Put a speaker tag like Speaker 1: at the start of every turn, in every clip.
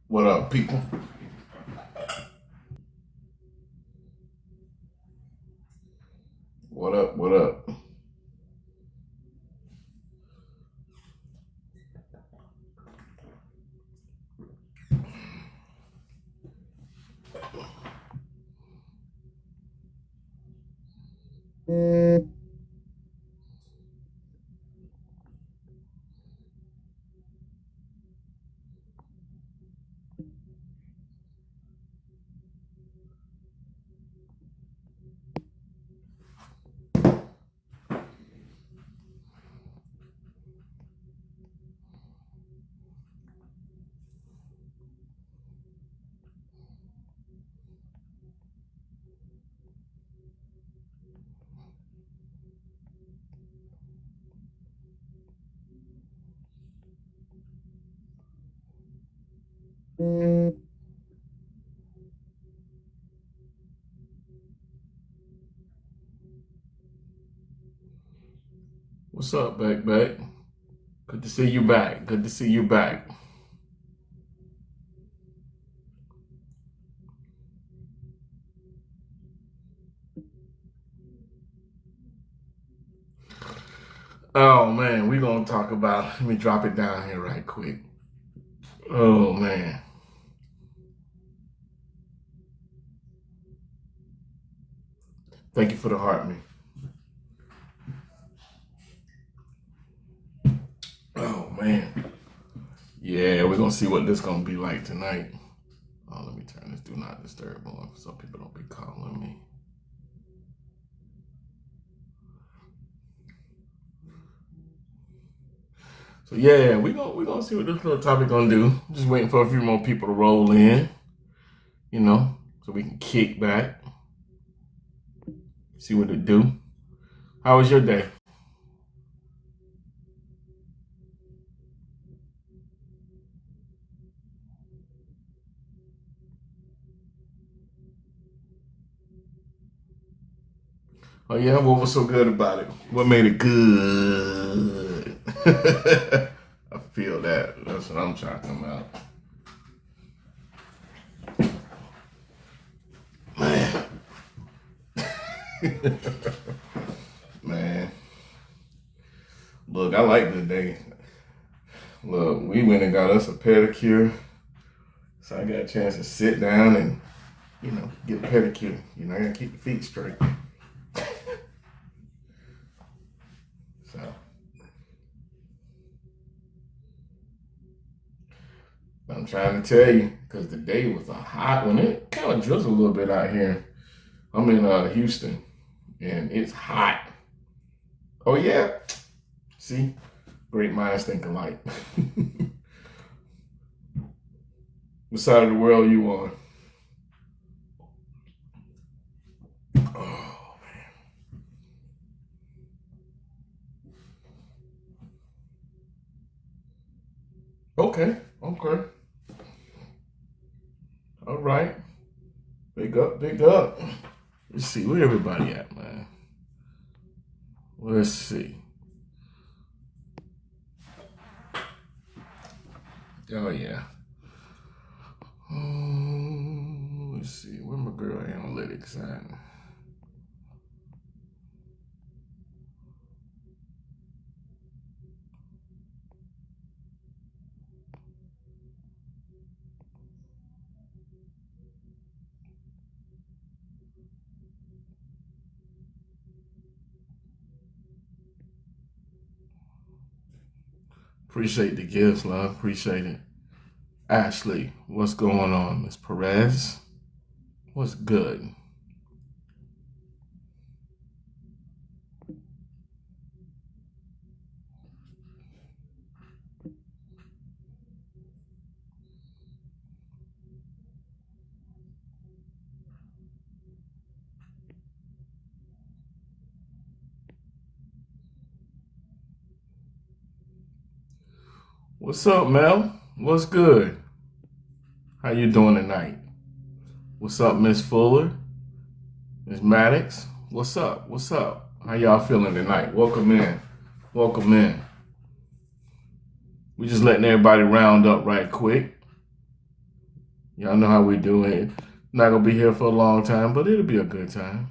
Speaker 1: What up, people? What up? What up? What's up, back? Good to see you back. Good to see you back. Oh man, we gonna talk about. Let me drop it down here right quick. Oh man. Thank you for the heart, me. Oh man. Yeah, we're gonna see what this gonna be like tonight. Oh, let me turn this do not disturb on so people don't be calling me. So yeah, we gonna see what this little topic gonna do. Just waiting for a few more people to roll in, so we can kick back, see what it do. How was your day? Oh yeah, what was so good about it? What made it good? I feel that. That's what I'm talking about. Man. Man. Look, I like the day. Look, we went and got us a pedicure. So I got a chance to sit down and, get a pedicure. I gotta keep the feet straight. So I'm trying to tell you, because the day was a hot one. It kind of drizzled a little bit out here. I'm in Houston, and it's hot. Oh yeah, see, great minds think alike. What side of the world you on? Oh man. Okay, okay, all right. Big up, big up. Let's see where everybody at, man. Let's see. Oh yeah. Let's see. Where my girl analytics at? Appreciate the gifts, love. Appreciate it. Ashley, what's going on? Miss Perez, what's good? What's up, Mel? What's good? How you doing tonight? What's up, Miss Fuller? Miss Maddox? What's up? What's up? How y'all feeling tonight? Welcome in. Welcome in. We just letting everybody round up right quick. Y'all know how we do it. Not gonna be here for a long time, but it'll be a good time.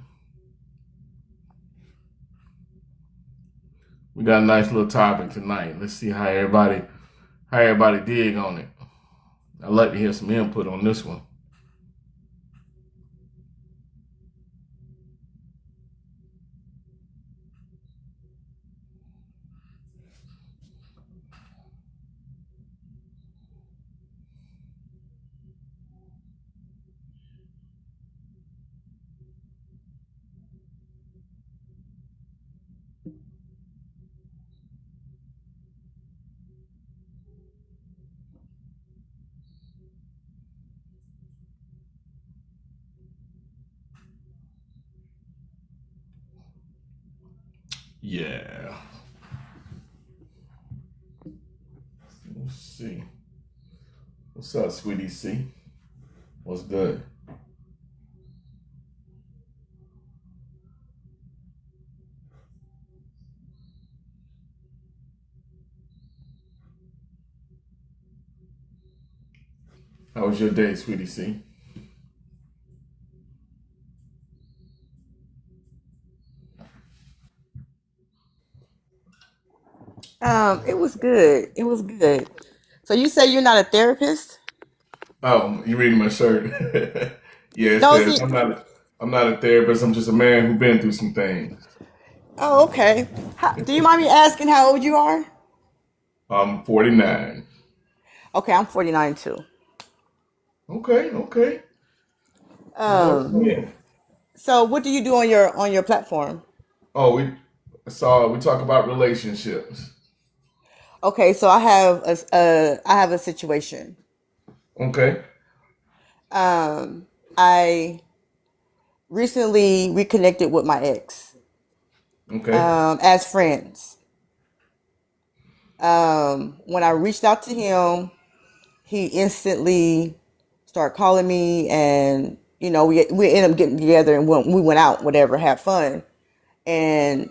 Speaker 1: We got a nice little topic tonight. Let's see how everybody dig on it. I'd like to hear some input on this one. Yeah. Let's see. What's up, sweetie C? What's good? How was your day, sweetie C?
Speaker 2: It was good. It was good. So you say you're not a therapist?
Speaker 1: Oh, you reading my shirt? Yeah, it
Speaker 2: No,
Speaker 1: says
Speaker 2: see.
Speaker 1: I'm not a therapist. I'm just a man who's been through some things.
Speaker 2: Oh, okay. Do you mind me asking how old you are?
Speaker 1: I'm 49.
Speaker 2: Okay, I'm 49 too.
Speaker 1: Okay, okay. Born
Speaker 2: Um,
Speaker 1: again.
Speaker 2: so what do you do on your platform?
Speaker 1: Oh, we talk about relationships.
Speaker 2: Okay, so I have a situation.
Speaker 1: Okay,
Speaker 2: Um, I recently reconnected with my ex
Speaker 1: okay,
Speaker 2: as friends. When I reached out to him, he instantly started calling me, and we ended up getting together and we went out, whatever, had fun. And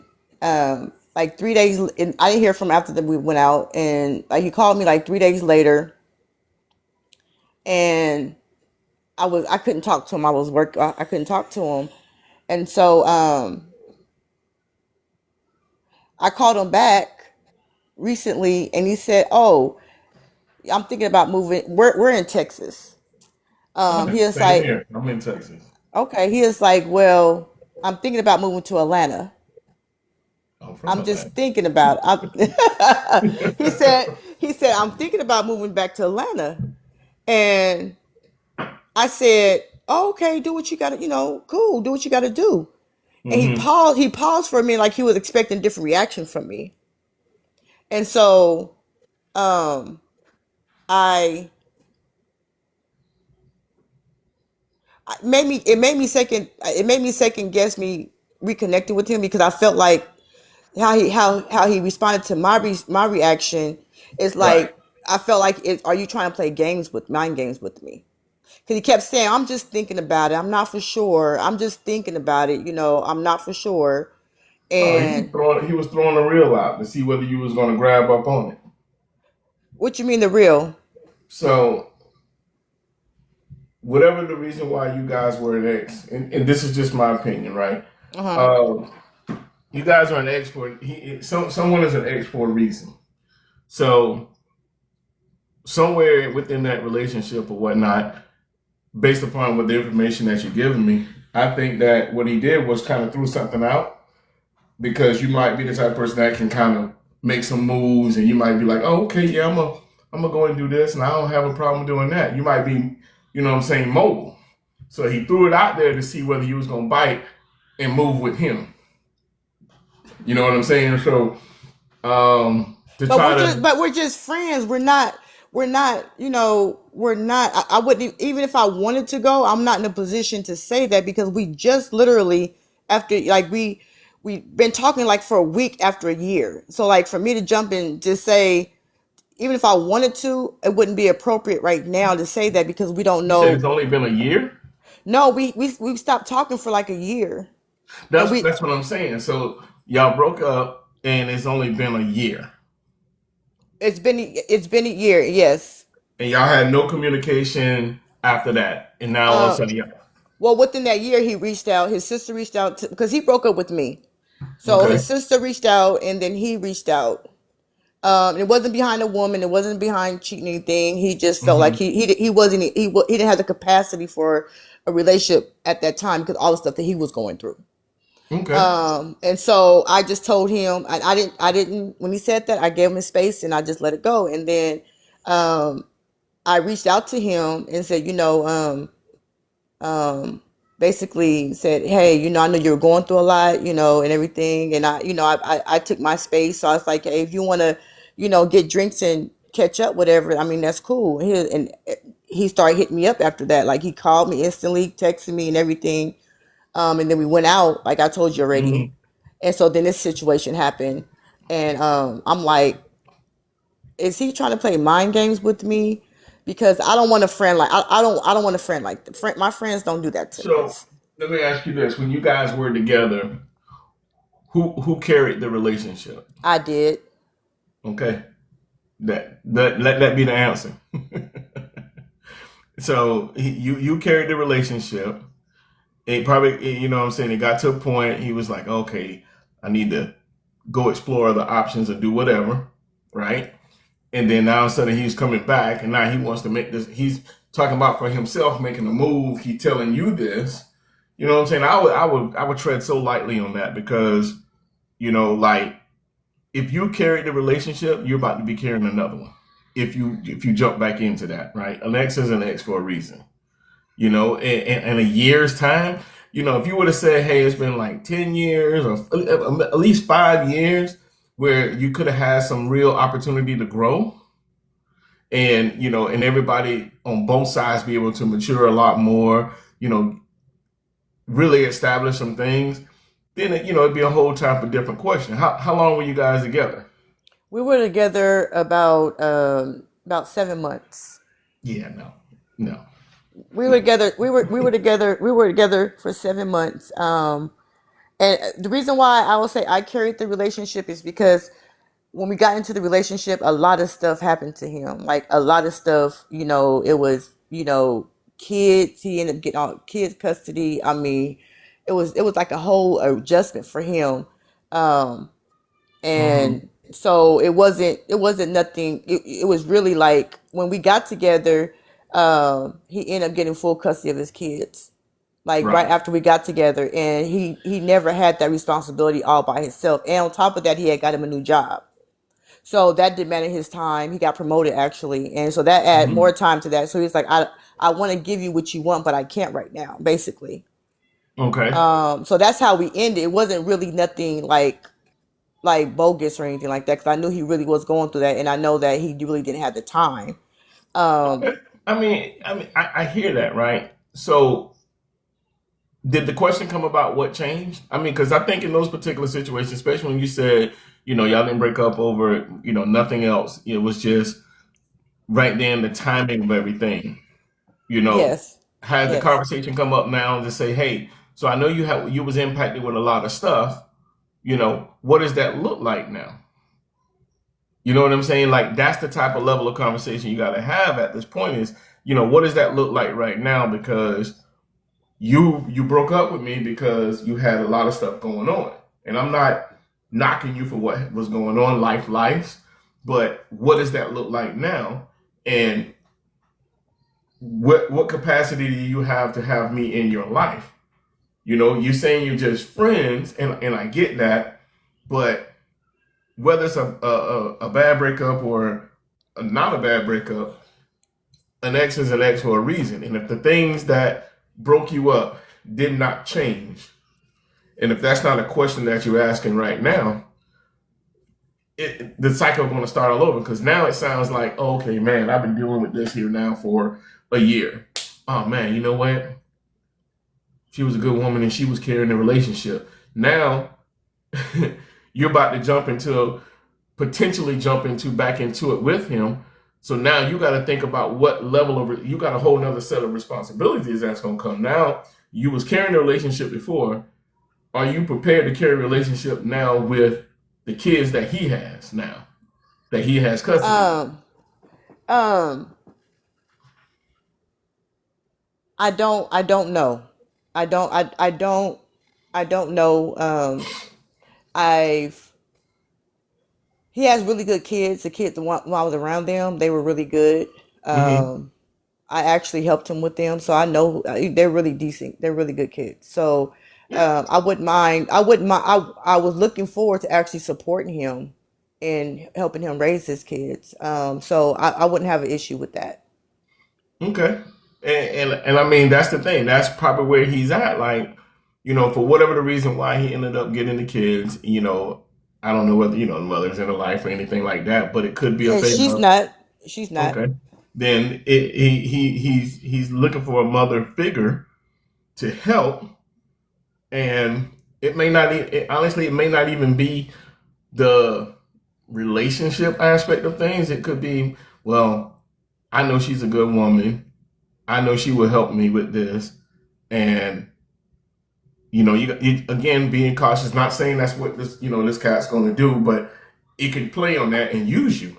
Speaker 2: like 3 days, and I didn't hear from him after that we went out, and like he called me like 3 days later, and I couldn't talk to him. I was work. I couldn't talk to him, and so I called him back recently, and he said, "Oh, I'm thinking about moving. We're in Texas."
Speaker 1: all right.
Speaker 2: He was
Speaker 1: Same
Speaker 2: like,
Speaker 1: here. I'm in Texas.
Speaker 2: "Okay." He is like, "Well, I'm thinking about moving to Atlanta."
Speaker 1: I'm from
Speaker 2: I'm just
Speaker 1: Atlanta.
Speaker 2: thinking about it. He said, I'm thinking about moving back to Atlanta. And I said, oh, okay, do what you gotta, cool, do what you gotta do. And
Speaker 1: Hmm.
Speaker 2: he paused for a minute like he was expecting a different reaction from me. And so um I it made me second guess me reconnecting with him because I felt like how he responded to my reaction is
Speaker 1: Right.
Speaker 2: like I felt like are you trying to play mind games with me? Because he kept saying, I'm just thinking about it. I'm not for sure. I'm just thinking about it. I'm not for sure.
Speaker 1: Oh,
Speaker 2: And
Speaker 1: he was throwing a reel out to see whether you was going to grab up on it.
Speaker 2: what you mean the real?
Speaker 1: So whatever the reason why you guys were an ex, and this is just my opinion, right?
Speaker 2: Uh huh.
Speaker 1: Um, you guys are an ex for someone is an ex for a reason. So somewhere within that relationship or whatnot, based upon what the information that you're giving me, I think that what he did was kind of threw something out because you might be the type of person that can kind of make some moves, and you might be like, oh, okay, yeah, I'm gonna go and do this, and I don't have a problem doing that. You might be, what I'm saying, mobile. So he threw it out there to see whether you was gonna bite and move with him. You know what I'm saying? So to try to,
Speaker 2: But we're just friends. We're not, we're not. I wouldn't even if I wanted to go. I'm not in a position to say that because we just literally after like we've been talking like for a week after a year. So like for me to jump in just say even if I wanted to, it wouldn't be appropriate right now to say that because we don't
Speaker 1: you said
Speaker 2: know.
Speaker 1: it's only been a year.
Speaker 2: No, we stopped talking for like a year, and
Speaker 1: That's what I'm saying. So y'all broke up, and it's only been a year,
Speaker 2: it's been a year. Yes,
Speaker 1: and y'all had no communication. after that, and now all of a
Speaker 2: Uh,
Speaker 1: sudden, yeah.
Speaker 2: well, within that year, he reached out. His sister reached out because he broke up with me. So
Speaker 1: Okay.
Speaker 2: his sister reached out, and then he reached out. It wasn't behind a woman. It wasn't behind cheating anything. He just felt like
Speaker 1: Hmm.
Speaker 2: he wasn't he didn't have the capacity for a relationship at that time because all the stuff that he was going through.
Speaker 1: Okay.
Speaker 2: And so I just told him I didn't when he said that I gave him his space and I just let it go. And then um, I reached out to him and said, um, basically said, hey, I know you're going through a lot, and everything. And I took my space. So I was like, hey, if you want to, get drinks and catch up, whatever, I mean, that's cool. And he started hitting me up after that. Like he called me instantly, texted me and everything. And then we went out, like I told you already.
Speaker 1: Hmm.
Speaker 2: And so then this situation happened. And I'm like, is he trying to play mind games with me? Because I don't want a friend like I don't want a friend like my friends don't do that to me.
Speaker 1: So let me ask you this: when you guys were together, who carried the relationship?
Speaker 2: I did.
Speaker 1: Okay, that let that be the answer. So you carried the relationship. It probably, you know what I'm saying, it got to a point he was like, okay, I need to go explore other options or do whatever, right? And then now all of a sudden he's coming back and now he wants to make this, he's talking about for himself making a move. He telling you this. You know what I'm saying? I would tread so lightly on that because, like if you carry the relationship, you're about to be carrying another one. If you jump back into that, right? An ex is an ex for a reason. In a year's time, if you would have said, hey, it's been like 10 years or at least 5 years where you could have had some real opportunity to grow and everybody on both sides be able to mature a lot more, really establish some things, then, it'd be a whole time for different question. How long were you guys together?
Speaker 2: We were together about 7 months.
Speaker 1: Yeah, no, no, no.
Speaker 2: We were together for 7 months. And the reason why I will say I carried the relationship is because when we got into the relationship, a lot of stuff happened to him. Like a lot of stuff, it was, kids. He ended up getting all kids custody. I mean, it was like a whole adjustment for him. Um,
Speaker 1: Hmm.
Speaker 2: and so it wasn't nothing. It was really like when we got together, he ended up getting full custody of his kids. Like right
Speaker 1: Right.
Speaker 2: after we got together, and he never had that responsibility all by himself. And on top of that, he had got him a new job. So that demanded his time. He got promoted actually, and so that added more
Speaker 1: Hmm.
Speaker 2: time to that. So he's like, I want to give you what you want, but I can't right now, basically.
Speaker 1: Okay.
Speaker 2: So that's how we ended. It wasn't really nothing like bogus or anything like that, because I knew he really was going through that, and I know that he really didn't have the time. Um,
Speaker 1: Okay. I hear that, right? So did the question come about what changed? I mean, because I think in those particular situations, especially when you said, y'all didn't break up over, nothing else. It was just right then the timing of everything. You know,
Speaker 2: yes,
Speaker 1: has the
Speaker 2: yes.
Speaker 1: conversation come up now to say, hey, so I know you was impacted with a lot of stuff. What does that look like now? You know what I'm saying? Like that's the type of level of conversation you got to have at this point. Is what does that look like right now? Because you broke up with me because you had a lot of stuff going on, and I'm not knocking you for what was going on, life, but what does that look like now? And what capacity do you have to have me in your life? You saying you're just friends, and I get that, but whether it's a bad breakup or not a bad breakup, an ex is an ex for a reason. And if the things that broke you up did not change, and if that's not a question that you're asking right now, the cycle is going to start all over because now it sounds like, oh, okay, man, I've been dealing with this here now for a year. Oh, man, you know what? She was a good woman and she was carrying the relationship. Now you're about to potentially jump into back into it with him. So now you got to think about what level of you got a whole nother set of responsibilities that's going to come. Now you was carrying a relationship before. Are you prepared to carry a relationship now with the kids that he has now that he has custody of?
Speaker 2: Um, um, I don't know. I don't know. I've He has really good kids. The kids, when I was around them, they were really good.
Speaker 1: Mm-hmm.
Speaker 2: I actually helped him with them, so I know they're really decent. They're really good kids. So
Speaker 1: Yeah.
Speaker 2: I wouldn't mind. I wouldn't mind. I was looking forward to actually supporting him and helping him raise his kids. So I wouldn't have an issue with that.
Speaker 1: Okay. And I mean that's the thing. That's probably where he's at. Like, for whatever the reason why he ended up getting the kids, I don't know whether, the mother's in her life or anything like that, but it could be a
Speaker 2: And
Speaker 1: thing
Speaker 2: she's
Speaker 1: of
Speaker 2: not. She's not.
Speaker 1: okay. Then he's looking for a mother figure to help, and it may not honestly it may not even be the relationship aspect of things. It could be, well, I know she's a good woman. I know she will help me with this, and you again being cautious. Not saying that's what this cat's going to do, but it can play on that and use you.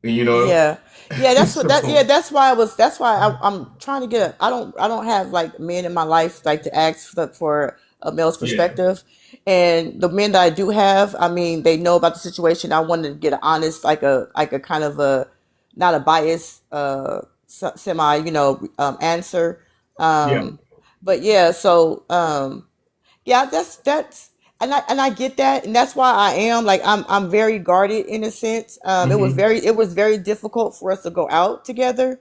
Speaker 1: And
Speaker 2: Yeah, yeah. That's what that. Yeah,
Speaker 1: so
Speaker 2: that's why I was. That's why I'm trying to get. I don't. I don't have like men in my life like to ask for a male's
Speaker 1: yeah,
Speaker 2: perspective, and the men that I do have, I mean, they know about the situation. I wanted to get an honest, like a kind of a not a bias, semi, answer.
Speaker 1: yeah,
Speaker 2: Um, but yeah, so yeah, that's and I get that, and that's why I am like I'm very guarded in a sense.
Speaker 1: hmm
Speaker 2: It was very difficult for us to go out together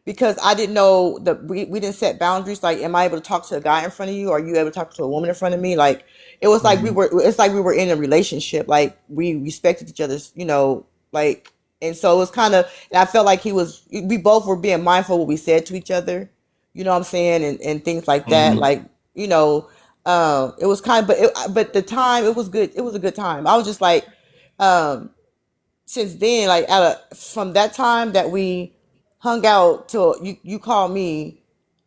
Speaker 2: because I didn't know that we didn't set boundaries. Like, am I able to talk to a guy in front of you? Or are you able to talk to a woman in front of me? Like, it was like
Speaker 1: hmm
Speaker 2: it's like we were in a relationship. Like, we respected each other's, like, and so it was kind of, and I felt like we both were being mindful of what we said to each other, you know what I'm saying? And things like that.
Speaker 1: hmm
Speaker 2: Like, it was kind of, but the time, it was good. It was a good time. I was just like, um, since then, like from that time that we hung out till you called me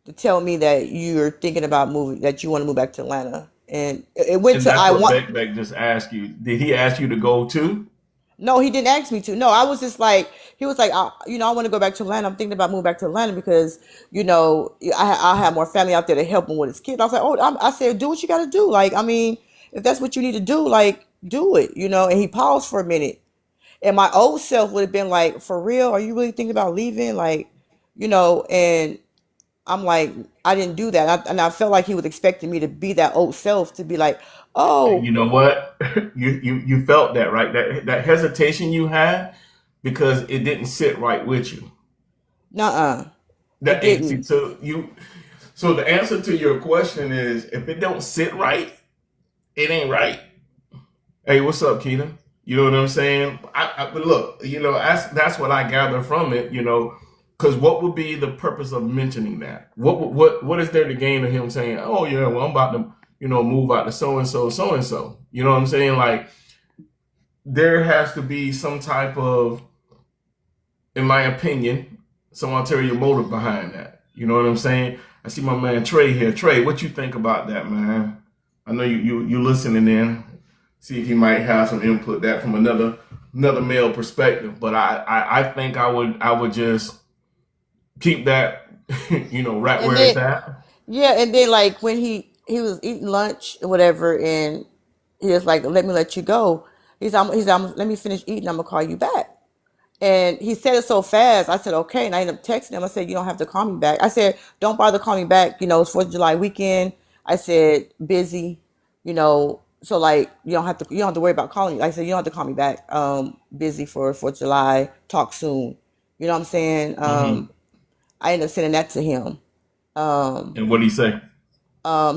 Speaker 2: to tell me that you're thinking about moving, that you want to move back to Atlanta, and it went
Speaker 1: and
Speaker 2: to
Speaker 1: that's
Speaker 2: I
Speaker 1: what
Speaker 2: want.
Speaker 1: Beck just asked you. Did he ask you to go too?
Speaker 2: No, he didn't ask me to. No, I was just like, he was like, I want to go back to Atlanta. I'm thinking about moving back to Atlanta because, I have more family out there to help him with his kids. I was like, I said, do what you got to do. Like, I mean, if that's what you need to do, like, do it, And he paused for a minute. And my old self would have been like, for real? Are you really thinking about leaving? Like, and I'm like, I didn't do that. And I felt like he was expecting me to be that old self, to be like,
Speaker 1: And
Speaker 2: oh,
Speaker 1: you know what? You felt that, right? That hesitation you had because it didn't sit right with you.
Speaker 2: nuh-uh, it
Speaker 1: That ain't see,
Speaker 2: didn't.
Speaker 1: so the answer to your question is if it don't sit right, it ain't right. Hey, what's up, Keena? You know what I'm saying? But look, that's what I gather from it. Because what would be the purpose of mentioning that? What is there to gain of him saying, "Oh yeah, well I'm about to move out to so and so." You know what I'm saying? Like there has to be some type of, in my opinion, some ulterior motive behind that. You know what I'm saying? I see my man Trey here. Trey, what you think about that, man? I know you listening in. See if he might have some input that from another male perspective. But I think I would just keep that right
Speaker 2: And
Speaker 1: where it's
Speaker 2: then,
Speaker 1: at.
Speaker 2: yeah, and then like when he was eating lunch or whatever, and he was like, "Let me let you go." Let me finish eating. I'm gonna call you back. And he said it so fast. I said, okay. And I ended up texting him. I said, you don't have to call me back. I said, don't bother calling me back. It's 4th of July weekend. I said, busy, so like you don't have to worry about calling me. I said, you don't have to call me back. Busy for 4th of July. Talk soon. You know what I'm saying?
Speaker 1: Hmm
Speaker 2: I ended up sending that to him. Um,
Speaker 1: And what did he say?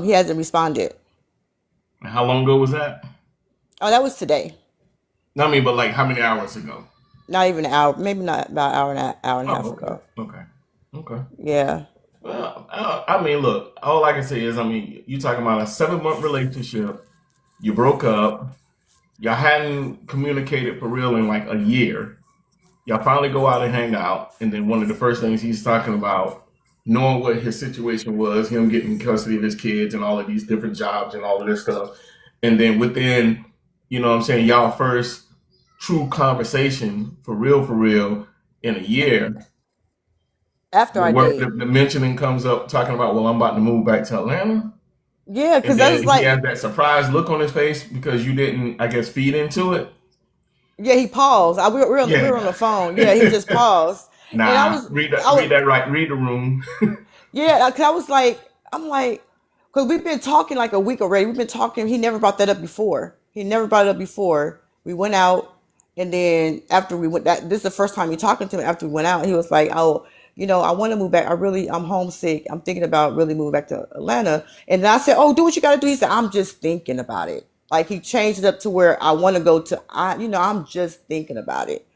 Speaker 2: he hasn't responded.
Speaker 1: How long ago was that?
Speaker 2: Oh, that was today.
Speaker 1: No, I mean, but like how many hours ago?
Speaker 2: Not even an hour, maybe not about an hour and a half
Speaker 1: Oh, okay,
Speaker 2: ago.
Speaker 1: okay, okay.
Speaker 2: Yeah.
Speaker 1: Well, I mean, look, all I can say is, I mean, you talking about a 7 month relationship. You broke up. Y'all hadn't communicated for real in like a year. Y'all finally go out and hang out, and then one of the first things he's talking about, knowing what his situation was, him getting custody of his kids and all of these different jobs and all of this stuff, and then within, what I'm saying, y'all first true conversation for real in a year,
Speaker 2: after
Speaker 1: The
Speaker 2: I
Speaker 1: work,
Speaker 2: did.
Speaker 1: the mentioning comes up talking about, well, I'm about to move back to Atlanta.
Speaker 2: Yeah,
Speaker 1: And
Speaker 2: because that was
Speaker 1: then he
Speaker 2: like,
Speaker 1: has that surprised look on his face because you didn't, I guess, feed into it.
Speaker 2: yeah, he paused. We were on the
Speaker 1: Yeah.
Speaker 2: phone. Yeah, he just paused, and
Speaker 1: Nah,
Speaker 2: I
Speaker 1: read
Speaker 2: was,
Speaker 1: that right. Read the room.
Speaker 2: yeah, cause I was like, I'm like, because we've been talking like a week already. We've been talking. He never brought that up before. He never brought it up before. We went out, and then after we went, this is the first time he talking to me. After we went out, he was like, "Oh, I want to move back. I'm homesick. I'm thinking about really moving back to Atlanta." And then I said, "Oh, do what you got to do." He said, "I'm just thinking about it." Like he changed it up to where I want to go to. I'm just thinking about it.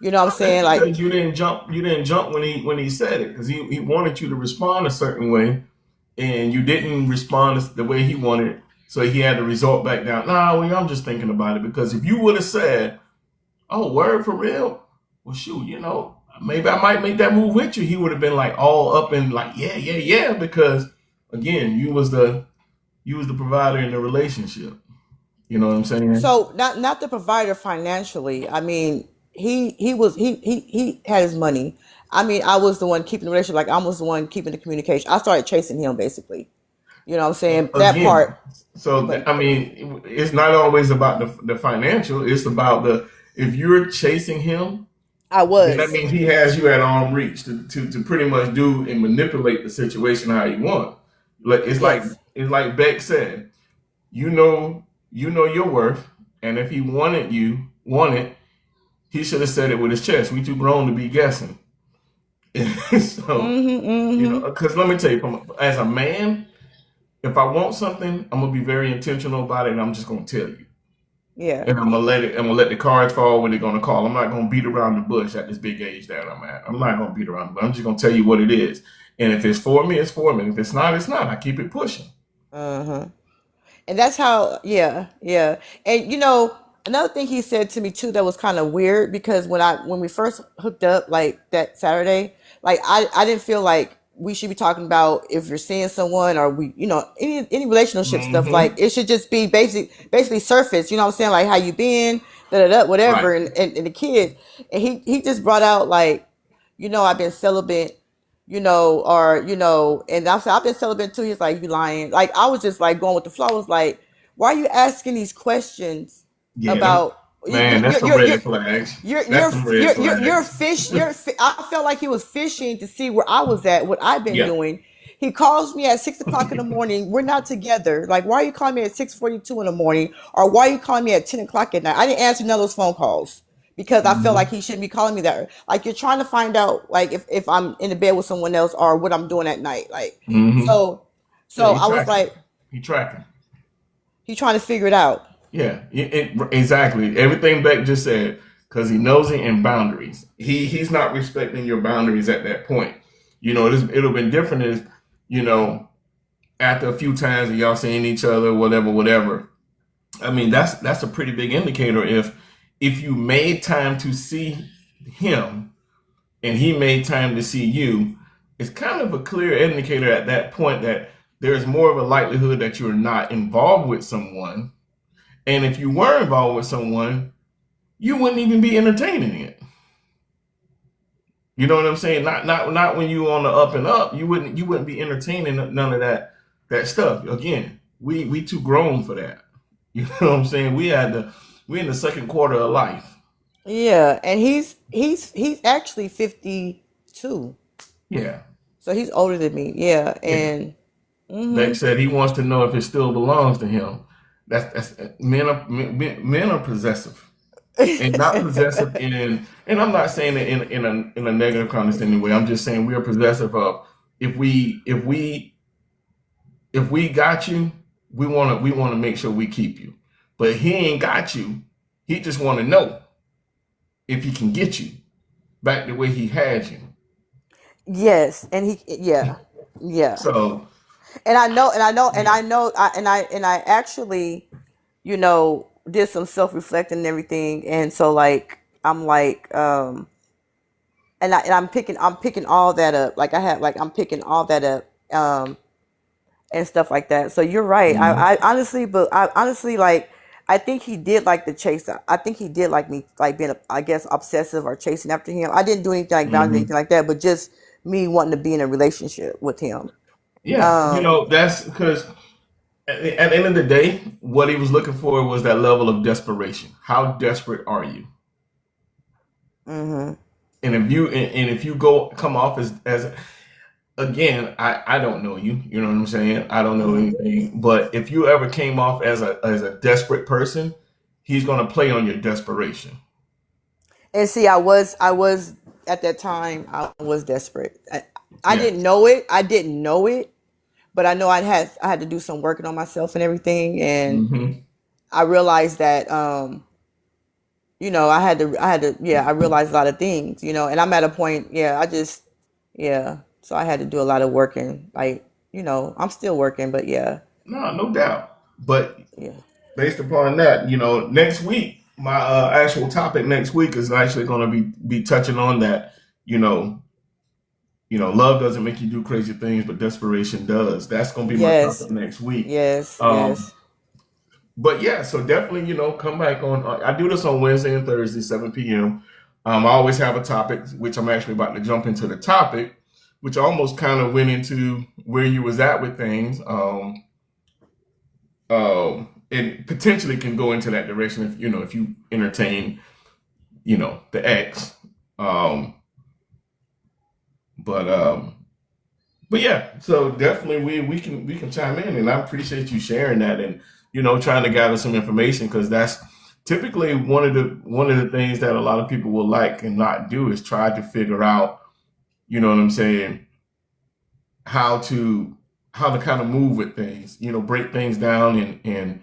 Speaker 2: You know what I'm
Speaker 1: That's
Speaker 2: saying? Like,
Speaker 1: because you didn't jump. You didn't jump when he said it because he wanted you to respond a certain way, and you didn't respond the way he wanted. So he had to resort back down. Nah, well, I'm just thinking about it because if you would have said, "Oh, word for real," well, shoot, maybe I might make that move with you. He would have been like all up and like, yeah, yeah, yeah, because again, you was the provider in the relationship. You know what I'm saying?
Speaker 2: so not the provider financially. I mean, he had his money. I mean, I was the one keeping the relationship. Like I was the one keeping the communication. I started chasing him basically. You know what I'm saying? That part.
Speaker 1: Again, so
Speaker 2: But
Speaker 1: I mean, it's not always about the financial. It's about the if you're chasing him,
Speaker 2: I
Speaker 1: then that
Speaker 2: was.
Speaker 1: means he has you at arm reach to pretty much do and manipulate the situation how you want. Like
Speaker 2: Yes.
Speaker 1: it's like Beck said, you know your worth, and if he wanted, he should have said it with his chest. We too grown to be guessing. So
Speaker 2: Mm-hmm. Mm-hmm.
Speaker 1: because let me tell you, as a man, if I want something, I'm gonna be very intentional about it, and I'm just gonna tell you,
Speaker 2: Yeah.
Speaker 1: and I'm gonna let it. I'm gonna let the cards fall when they're gonna call. I'm not gonna beat around the bush at this big age that I'm at. I'm not gonna beat around, but I'm just gonna tell you what it is. And if it's for me, it's for me. If it's not, it's not. I keep it pushing.
Speaker 2: Uh-huh. And that's how, yeah, yeah. And another thing he said to me too that was kind of weird because when we first hooked up like that Saturday, like I didn't feel like we should be talking about if you're seeing someone or any relationship stuff. Like
Speaker 1: Mm-hmm.
Speaker 2: it should just be basically surface. You know what I'm saying? Like how you been, da da da,
Speaker 1: Right.
Speaker 2: whatever, and the kids. And he just brought out like, I've been celibate, and I said, I've been celibate too. He's like, you lying. Like, I was just like going with the flow. I was like, why are you asking these questions
Speaker 1: Yeah.
Speaker 2: about you,
Speaker 1: Man,
Speaker 2: you,
Speaker 1: that's
Speaker 2: you're,
Speaker 1: some
Speaker 2: you're, you're,
Speaker 1: red flags.
Speaker 2: you're,
Speaker 1: That's
Speaker 2: you're,
Speaker 1: some red
Speaker 2: you're
Speaker 1: flags.
Speaker 2: fish. I felt like he was fishing to see where I was at, what I've been
Speaker 1: Yeah.
Speaker 2: doing. He calls me at 6 o'clock in the morning. We're not together. Like, why are you calling me at 6:42 in the morning, or why are you calling me at 10 o'clock at night? I didn't answer none of those phone calls because I felt like
Speaker 1: Mm-hmm.
Speaker 2: he shouldn't be calling me that. Like, you're trying to find out, like, if I'm in the bed with someone else or what I'm doing at night. Like,
Speaker 1: Mm-hmm.
Speaker 2: so,
Speaker 1: Yeah,
Speaker 2: so
Speaker 1: he
Speaker 2: I was
Speaker 1: tracking.
Speaker 2: like,
Speaker 1: He tracking.
Speaker 2: he trying to figure it out.
Speaker 1: Yeah, exactly. Everything Beck just said, because he knows it in boundaries. He's not respecting your boundaries at that point. It'll been different if, you know, after a few times of y'all seeing each other, whatever, whatever. I mean, that's a pretty big indicator if you made time to see him and he made time to see you, it's kind of a clear indicator at that point that there's more of a likelihood that you're not involved with someone. And if you were involved with someone, you wouldn't even be entertaining it. You know what I'm saying? Not when you on the up and up. You wouldn't be entertaining none of that stuff. Again, we too grown for that. You know what I'm saying? We in the second quarter of life.
Speaker 2: Yeah, and he's actually 52,
Speaker 1: Yeah,
Speaker 2: so he's older than me. Yeah,
Speaker 1: yeah.
Speaker 2: and
Speaker 1: Beck
Speaker 2: hmm
Speaker 1: said he wants to know if it still belongs to him. That's men are possessive. And not possessive and I'm not saying it in a negative condescending way. I'm just saying we are possessive of if we got you, we want to make sure we keep you. But he ain't got you. He just want to know if he can get you back the way he had you.
Speaker 2: yes, and yeah, yeah,
Speaker 1: So
Speaker 2: and
Speaker 1: yeah.
Speaker 2: I actually, did some self reflecting and everything, and so like I'm like, I'm picking all that up. Like I'm picking all that up, and stuff like that. So you're right.
Speaker 1: Mhm.
Speaker 2: I honestly like. I think he did like the chase. I think he did like me, like being, I guess, obsessive or chasing after him. I didn't do anything like boundaries, anything
Speaker 1: Mhm.
Speaker 2: like that, but just me wanting to be in a relationship with him.
Speaker 1: Yeah,
Speaker 2: Um,
Speaker 1: that's because at the end of the day, what he was looking for was that level of desperation. How desperate are you?
Speaker 2: mhm,
Speaker 1: And if you go come off as again, I don't know you. You know what I'm saying? I don't know
Speaker 2: mhm.
Speaker 1: anything. But if you ever came off as a desperate person, he's gonna play on your desperation.
Speaker 2: And see, I was at that time. I was desperate. I
Speaker 1: Yeah.
Speaker 2: didn't know it. I didn't know it, but I know I had to do some working on myself and everything. And
Speaker 1: Hmm.
Speaker 2: I realized that I had to yeah, I realized a lot of things, and I'm at a point, yeah, yeah. So I had to do a lot of working, like, I'm still working, but yeah,
Speaker 1: No, no doubt. But
Speaker 2: yeah.
Speaker 1: based upon that, next week, my actual topic next week is actually going to be touching on that. You know, love doesn't make you do crazy things, but desperation does. That's going to be my topic
Speaker 2: Yes,
Speaker 1: next week.
Speaker 2: yes,
Speaker 1: Um,
Speaker 2: yes.
Speaker 1: but yeah, so definitely, come back on. I do this on Wednesday and Thursday, 7 p.m. I always have a topic, which I'm actually about to jump into the topic, which almost kind of went into where you was at with things. It potentially can go into that direction if you entertain the X. Um, but yeah, so definitely we can chime in, and I appreciate you sharing that, and trying to gather some information, because that's typically one of the things that a lot of people will like and not do is try to figure out, what I'm saying, how to kind of move with things, break things down, and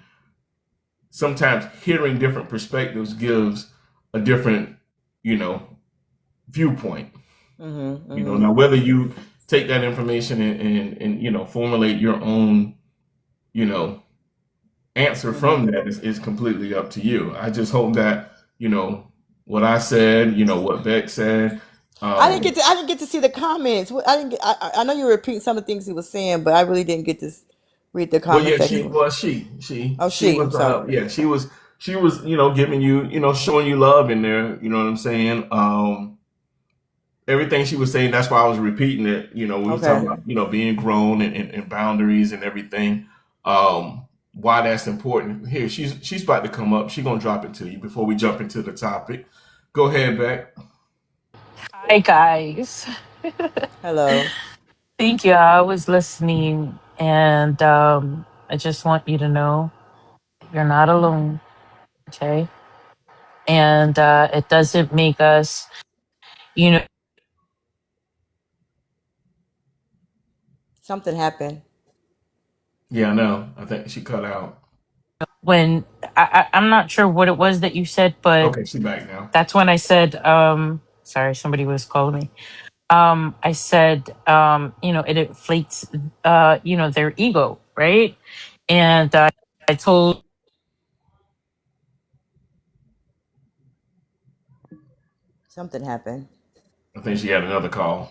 Speaker 1: sometimes hearing different perspectives gives a different, you know, viewpoint.
Speaker 2: Mhm,
Speaker 1: Now
Speaker 2: mhm,
Speaker 1: whether you take that information and formulate your own, you know, answer from
Speaker 2: mhm.
Speaker 1: that is completely up to you. I just hope that, what I said, what Beck said, um,
Speaker 2: I didn't get to see the comments. I didn't get, I know you were repeating some of the things he was saying, but I really didn't get to read the
Speaker 1: well,
Speaker 2: comments
Speaker 1: yeah,
Speaker 2: that he was. Oh,
Speaker 1: she
Speaker 2: she. I'm
Speaker 1: was,
Speaker 2: sorry.
Speaker 1: yeah, she was, giving you, showing you love in there. You know what I'm saying? Everything she was saying, that's why I was repeating it. We was talking
Speaker 2: Okay.
Speaker 1: about, being grown and boundaries and everything. Why that's important. Here, she's about to come up. She's gonna drop it to you before we jump into the topic. Go ahead, Beck.
Speaker 3: Hi, guys.
Speaker 2: Hello.
Speaker 3: Thank you. I was listening, and I just want you to know you're not alone, okay? And it doesn't make us, you know,
Speaker 2: Something happened.
Speaker 1: Yeah, I know. I think she cut out.
Speaker 3: when I'm not sure what it was that you said, but
Speaker 1: Okay, she back now.
Speaker 3: that's when I said, sorry, somebody was calling me. I said, it inflates, their ego, right? And I told
Speaker 2: Something happened.
Speaker 1: I think she had another call.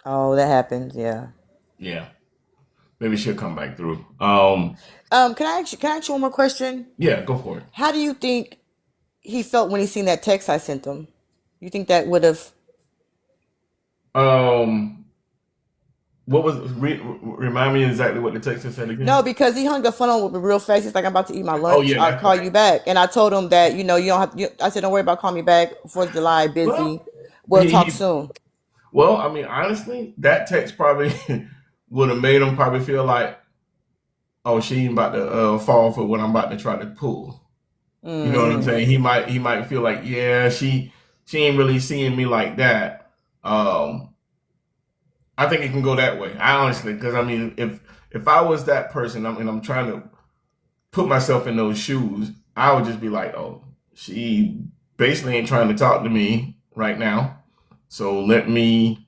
Speaker 2: Oh, that happened. Yeah.
Speaker 1: Yeah, maybe she'll come back through.
Speaker 2: Can I ask you one more question?
Speaker 1: Yeah, go for it.
Speaker 2: How do you think he felt when he seen that text I sent him? You think that would have?
Speaker 1: Um, what was remind me exactly what the text said
Speaker 2: No,
Speaker 1: again?
Speaker 2: because he hung the phone on with real fast. He's like, I'm about to eat my
Speaker 1: Oh
Speaker 2: lunch.
Speaker 1: yeah,
Speaker 2: I'll
Speaker 1: that's
Speaker 2: call you
Speaker 1: right.
Speaker 2: back. And I told him that, you don't have, I said, don't worry about calling me back. 4th of July,
Speaker 1: Well,
Speaker 2: busy. We'll talk
Speaker 1: he
Speaker 2: soon.
Speaker 1: well, I mean, honestly, that text probably would have made him probably feel like, oh, she ain't about to fall for what I'm about to try to pull. You know what I'm
Speaker 2: Mm-hmm.
Speaker 1: saying? He might feel like, yeah, she ain't really seeing me like that. Um, I think it can go that way. I honestly, because I mean, if I was that person, I'm trying to put myself in those shoes, I would just be like, oh, she basically ain't trying to talk to me right now. So let me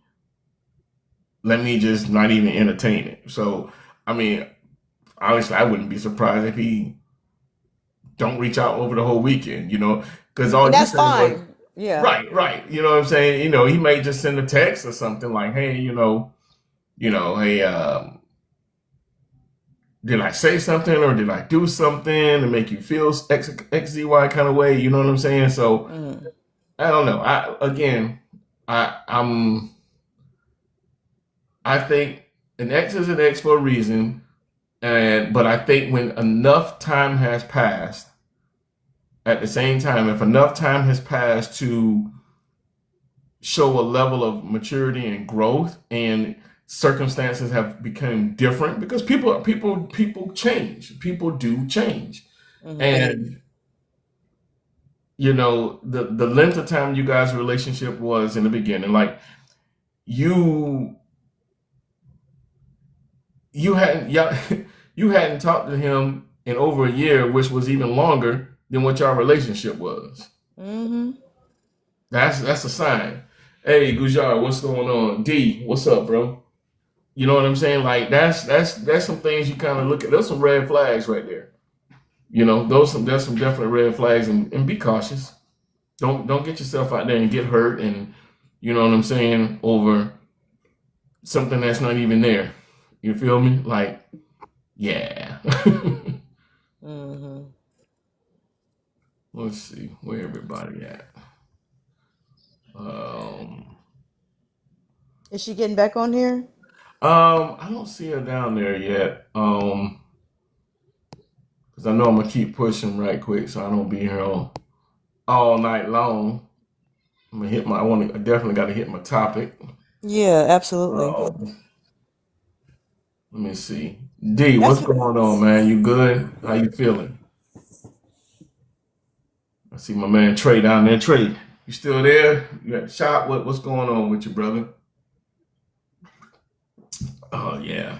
Speaker 1: just not even entertain it. So I mean, honestly, I wouldn't be surprised if he don't reach out over the whole weekend, because all
Speaker 2: And
Speaker 1: you
Speaker 2: that's
Speaker 1: said was
Speaker 2: fine. Yeah.
Speaker 1: right, right. You know what I'm saying? He may just send a text or something like, hey, hey, did I say something or did I do something to make you feel XZY kind of way? You know what I'm saying? So
Speaker 2: Mm-hmm.
Speaker 1: I don't know. I again, I'm I think an X is an X for a reason, and but I think when enough time has passed, at the same time, if enough time has passed to show a level of maturity and growth, and circumstances have become different because people change, people do change,
Speaker 2: Mm-hmm.
Speaker 1: and the length of time you guys' relationship was in the beginning, like you you hadn't y'all, you hadn't talked to him in over a year, which was even longer than what your relationship was.
Speaker 2: Mm-hmm.
Speaker 1: That's a sign. Hey, Gujar, what's going on? D, what's up, bro? You know what I'm saying? Like that's some things you kind of look at. Those some red flags right there. There's some definite red flags, and be cautious. Don't get yourself out there and get hurt, and you know what I'm saying, over something that's not even there. You feel me? Like, yeah.
Speaker 2: Mm-hmm.
Speaker 1: Let's see where everybody at. Um,
Speaker 2: Is she getting back on here?
Speaker 1: I don't see her down there yet. Because I know I'm gonna keep pushing right quick, so I don't be here all night long. I'm gonna hit my. I definitely got to hit my topic.
Speaker 2: Yeah, absolutely.
Speaker 1: Um, Let me see. D, what's
Speaker 2: That's
Speaker 1: going on, man? You good? How you feeling? I see my man Trey down there. Trey, you still there? You at the shop? What's going on with you, brother? Oh yeah.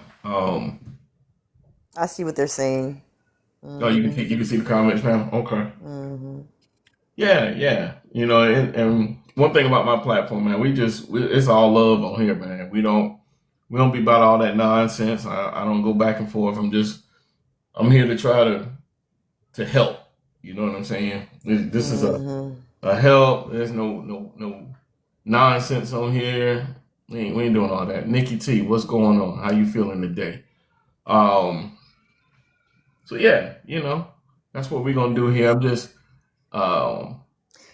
Speaker 2: I see what they're saying.
Speaker 1: Oh, you
Speaker 2: Mm-hmm.
Speaker 1: can see the comments now. Okay.
Speaker 2: Mm-hmm.
Speaker 1: Yeah, yeah. And one thing about my platform, man, it's all love on here, man. We don't be about all that nonsense. I don't go back and forth. I'm here to try to help. You know what I'm saying? This is
Speaker 2: Mm-hmm.
Speaker 1: a help. There's no nonsense on here. We ain't doing all that. Nikki T, what's going on? How you feeling today? Um, so yeah, that's what we're gonna do here. I'm just um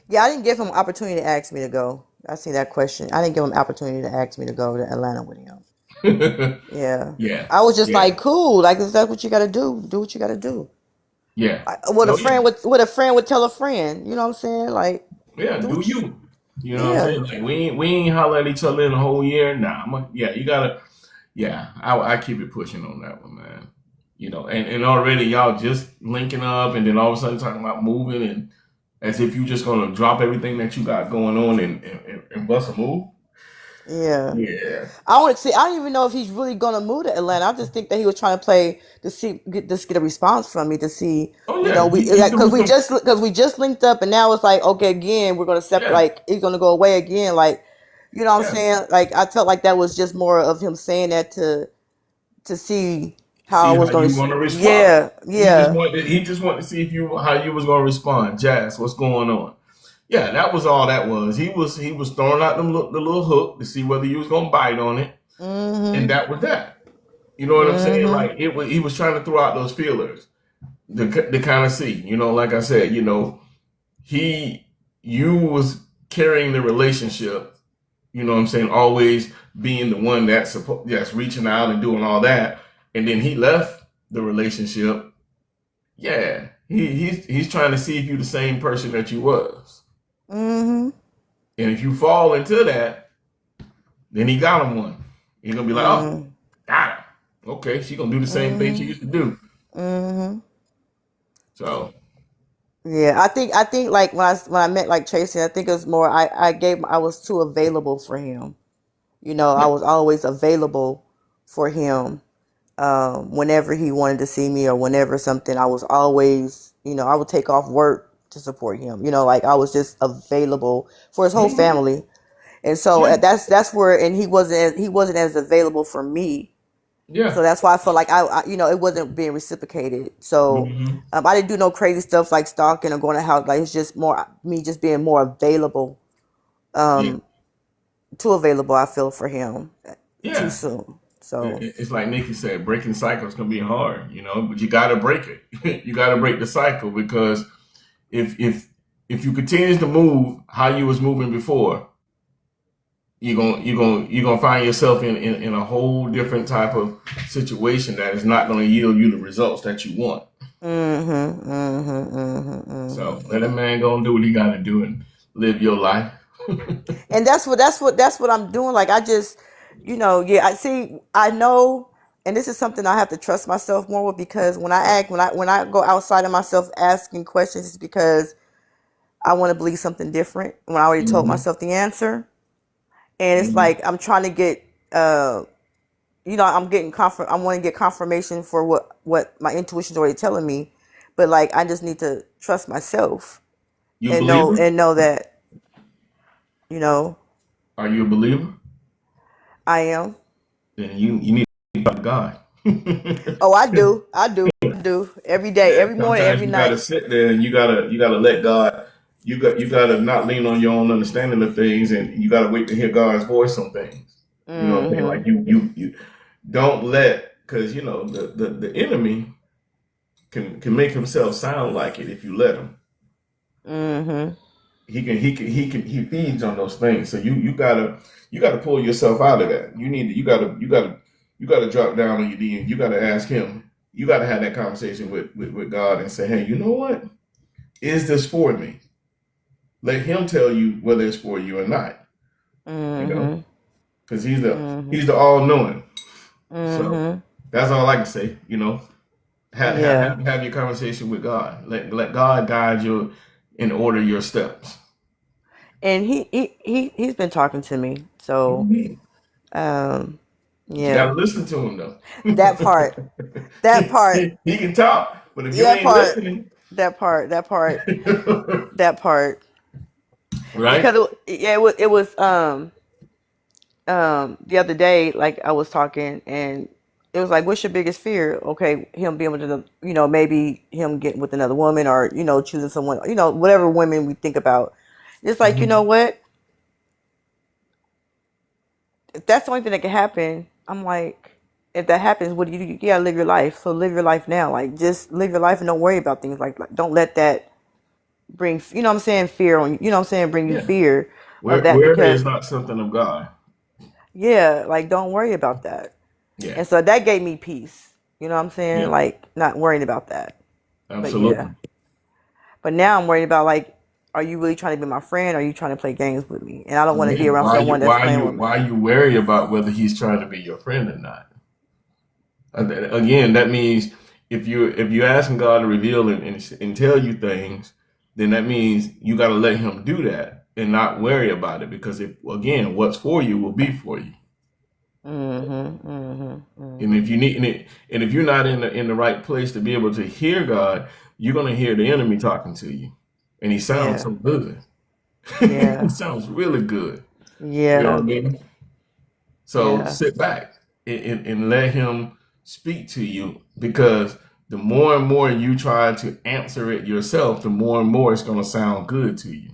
Speaker 2: Yeah, I didn't give him an opportunity to ask me to go. I see that question. I didn't give him an opportunity to ask me to go to Atlanta with him. Yeah.
Speaker 1: yeah,
Speaker 2: I was just
Speaker 1: yeah,
Speaker 2: like, cool. Like, if that's what you got to do, do what you got to do.
Speaker 1: yeah.
Speaker 2: What a
Speaker 1: Oh yeah.
Speaker 2: friend would, what a friend would tell a friend. You know what I'm saying? Like,
Speaker 1: Yeah,
Speaker 2: do
Speaker 1: do
Speaker 2: what
Speaker 1: you. You know what I'm
Speaker 2: yeah.
Speaker 1: saying? Like we ain't holler at each other in a whole year. Nah, yeah, you gotta. Yeah, I keep it pushing on that one, man. And already y'all just linking up, and then all of a sudden talking about moving, and as if you just gonna drop everything that you got going on and bust a move.
Speaker 2: Yeah.
Speaker 1: Yeah.
Speaker 2: I want to see. I don't even know if he's really gonna move to Atlanta. I just think that he was trying to play to see get a response from me to see.
Speaker 1: Oh
Speaker 2: You
Speaker 1: yeah,
Speaker 2: know, we
Speaker 1: he's
Speaker 2: because
Speaker 1: doing
Speaker 2: we
Speaker 1: some.
Speaker 2: just linked up, and now it's like, okay, again, we're gonna separate.
Speaker 1: Yeah,
Speaker 2: Like, he's gonna go away again. Like, you know what I'm
Speaker 1: yeah.
Speaker 2: saying? Like, I felt like that was just more of him saying that to see how I
Speaker 1: See
Speaker 2: was
Speaker 1: how
Speaker 2: going
Speaker 1: you
Speaker 2: to.
Speaker 1: gonna respond.
Speaker 2: Yeah, yeah.
Speaker 1: He just wanted to see if you how you was gonna respond. Jazz, what's going on? Yeah, that was all that was. He was throwing out the little hook to see whether you was gonna bite on it, and
Speaker 2: Mhm.
Speaker 1: that was that. You know what I'm saying?
Speaker 2: Mhm.
Speaker 1: Like he was trying to throw out those feelers to kind of see. Like I said, he you was carrying the relationship. You know what I'm saying? Always being the one that's reaching out and doing all that, and then he left the relationship. Yeah, he's trying to see if you're the same person that you was,
Speaker 2: Mhm.
Speaker 1: and if you fall into that, then he got him one. He's gonna be like, oh,
Speaker 2: Mhm.
Speaker 1: got him. Okay, she gonna do the same thing she
Speaker 2: Mhm.
Speaker 1: used to do.
Speaker 2: Mhm.
Speaker 1: So
Speaker 2: Yeah, I think like when I met like Tracy, I think it was more I was too available for him. I
Speaker 1: yeah,
Speaker 2: was always available for him. Whenever he wanted to see me or whenever something, I was always, I would take off work to support him. Like, I was just available for his whole
Speaker 1: hmm,
Speaker 2: family. And so
Speaker 1: yeah,
Speaker 2: that's where, and he wasn't as available for me.
Speaker 1: yeah,
Speaker 2: So that's why I felt like it wasn't being reciprocated. So
Speaker 1: hmm,
Speaker 2: I didn't do no crazy stuff like stalking or going to house. Like, it's just more me just being more available,
Speaker 1: yeah,
Speaker 2: um, too available. I feel for him too
Speaker 1: yeah.
Speaker 2: soon. So
Speaker 1: It's like Nikki said, breaking cycles can be hard, but you got to break it. You got to break the cycle because if if if you continue to move how you was moving before, you're gonna find yourself in a whole different type of situation that is not gonna yield you the results that you want.
Speaker 2: Mm-hmm. Mm-hmm. Mm-hmm.
Speaker 1: So
Speaker 2: Mm-hmm.
Speaker 1: let a man go and do what he got to do and live your life.
Speaker 2: And that's what I'm doing. Like I just, yeah. I see. I know, and this is something I have to trust myself more with because when I go outside of myself asking questions, it's because I want to believe something different. When I already told
Speaker 1: Mhm.
Speaker 2: myself the answer, and it's
Speaker 1: Mhm.
Speaker 2: like I'm trying to get, I'm getting I want to get confirmation for what my intuition's already telling me, but like I just need to trust myself
Speaker 1: You a
Speaker 2: and know
Speaker 1: believer?
Speaker 2: and know that you know
Speaker 1: Are you a believer?
Speaker 2: I am.
Speaker 1: Then you need to talk to God.
Speaker 2: Oh, I do. I do. I do. Every day,
Speaker 1: Yeah,
Speaker 2: every morning,
Speaker 1: sometimes
Speaker 2: every
Speaker 1: you gotta
Speaker 2: night.
Speaker 1: sit there and you gotta let God. You gotta not lean on your own understanding of things, and you gotta wait to hear God's voice on things. You know what I'm saying?
Speaker 2: Mm-hmm.
Speaker 1: Like you don't let, because the enemy can make himself sound like it if you let him.
Speaker 2: Mm-hmm.
Speaker 1: He feeds on those things. So you gotta pull yourself out of that. You gotta drop down on your knee and you gotta ask him. You gotta have that conversation with God and say, hey, you know what? Is this for me? Let him tell you whether it's for you or not. You know,
Speaker 2: Mm-hmm.
Speaker 1: because he's the
Speaker 2: Mm-hmm.
Speaker 1: he's the all knowing. So
Speaker 2: Mm-hmm.
Speaker 1: that's all I can say.
Speaker 2: Yeah.
Speaker 1: Have your conversation with God. Let God guide you and order your steps.
Speaker 2: And he's been talking to me. So,
Speaker 1: Mhm.
Speaker 2: um,
Speaker 1: But you
Speaker 2: yeah.
Speaker 1: gotta listen to him though.
Speaker 2: That part. That part.
Speaker 1: He can talk, but if you
Speaker 2: That
Speaker 1: ain't
Speaker 2: part.
Speaker 1: listening,
Speaker 2: That part. That part. That part.
Speaker 1: right?
Speaker 2: Because the other day, like I was talking, and it was like, what's your biggest fear? Okay, him being with maybe him getting with another woman, or choosing someone, whatever women we think about. It's like, you know
Speaker 1: Mhm.
Speaker 2: what? If that's the only thing that can happen, I'm like, if that happens, what do you do? You gotta live your life. So live your life now. Like, just live your life and don't worry about things. Like don't let that bring, what I'm saying, fear on you. You know what I'm saying? Bring you
Speaker 1: Yeah.
Speaker 2: fear of that
Speaker 1: Where
Speaker 2: because,
Speaker 1: is not something of God.
Speaker 2: yeah, like don't worry about that.
Speaker 1: Yeah.
Speaker 2: And so that gave me peace. You know what I'm saying?
Speaker 1: Yeah.
Speaker 2: Like not worrying about that. But yeah.
Speaker 1: Absolutely.
Speaker 2: But now I'm worried about like, are you really trying to be my friend? Or are you trying to play games with me? And I don't want to be
Speaker 1: Again,
Speaker 2: around someone that's playing with me.
Speaker 1: why you worry about whether he's trying to be your friend or not? Again, that means if you asking God to reveal and tell you things, then that means you got to let Him do that and not worry about it, because if again, what's for you will be for you.
Speaker 2: Mm-hmm. Mm-hmm.
Speaker 1: And
Speaker 2: Mm-hmm.
Speaker 1: if you need and if you're not in the right place to be able to hear God, you're gonna hear the enemy talking to you, and he sounds
Speaker 2: Yeah.
Speaker 1: so good. He
Speaker 2: Yeah.
Speaker 1: sounds really good. You know what I
Speaker 2: Yeah.
Speaker 1: mean? So
Speaker 2: Yeah.
Speaker 1: sit back and let him speak to you, because the more and more you try to answer it yourself, the more and more it's going to sound good to you.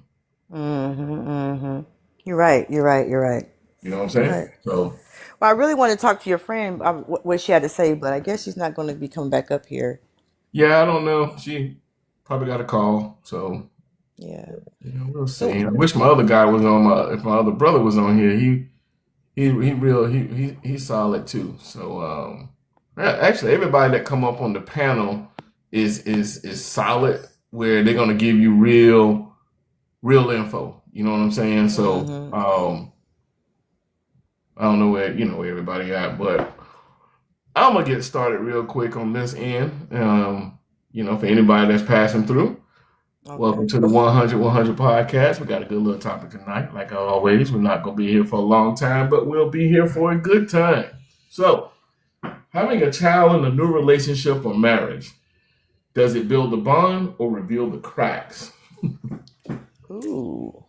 Speaker 2: Mm-hmm. Mm-hmm. You're right. You're right. You're right.
Speaker 1: You know what I'm
Speaker 2: You're
Speaker 1: saying?
Speaker 2: right.
Speaker 1: So,
Speaker 2: Well, I really want to talk to your friend, what she had to say, but I guess she's not going to be coming back up here.
Speaker 1: yeah, I don't know. She probably got a call. So,
Speaker 2: Yeah.
Speaker 1: we'll see.
Speaker 2: So,
Speaker 1: I wish my other guy was on if my other brother was on here. He's solid too. So, actually, everybody that come up on the panel is solid, where they're going to give you real info. You know what I'm saying? So
Speaker 2: mm-hmm.
Speaker 1: I don't know where everybody at, but I'm gonna get started real quick on this end. For anybody that's passing through, welcome
Speaker 2: Okay.
Speaker 1: to the 100 podcast. We got a good little topic tonight. Like always, we're not gonna be here for a long time, but we'll be here for a good time. So, having a child in a new relationship or marriage, does it build the bond or reveal the cracks?
Speaker 2: Ooh.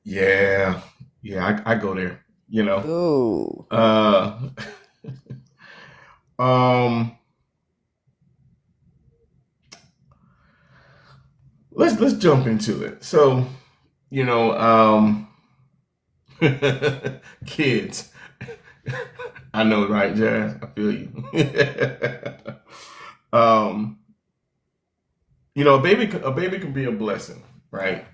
Speaker 1: Yeah, yeah, I go there. You know,
Speaker 2: Ooh.
Speaker 1: uh, um, let's jump into it. So, you know, kids. I know, right, Jazz? I feel you. um, a baby can be a blessing, right?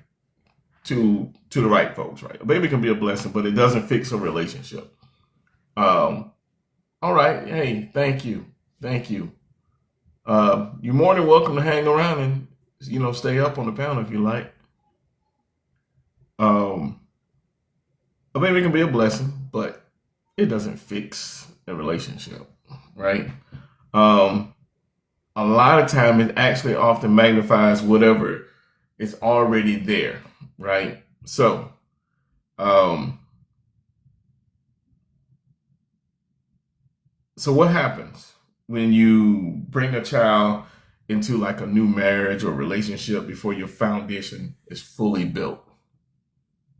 Speaker 1: to the right folks, right? A baby can be a blessing, but it doesn't fix a relationship. Um, all right, hey, thank you, thank you. You're more than welcome to hang around and stay up on the panel if you like. Um, a baby can be a blessing, but it doesn't fix a relationship, right? Um, a lot of time it actually often magnifies whatever is already there, right? Um, so what happens when you bring a child into like a new marriage or relationship before your foundation is fully built?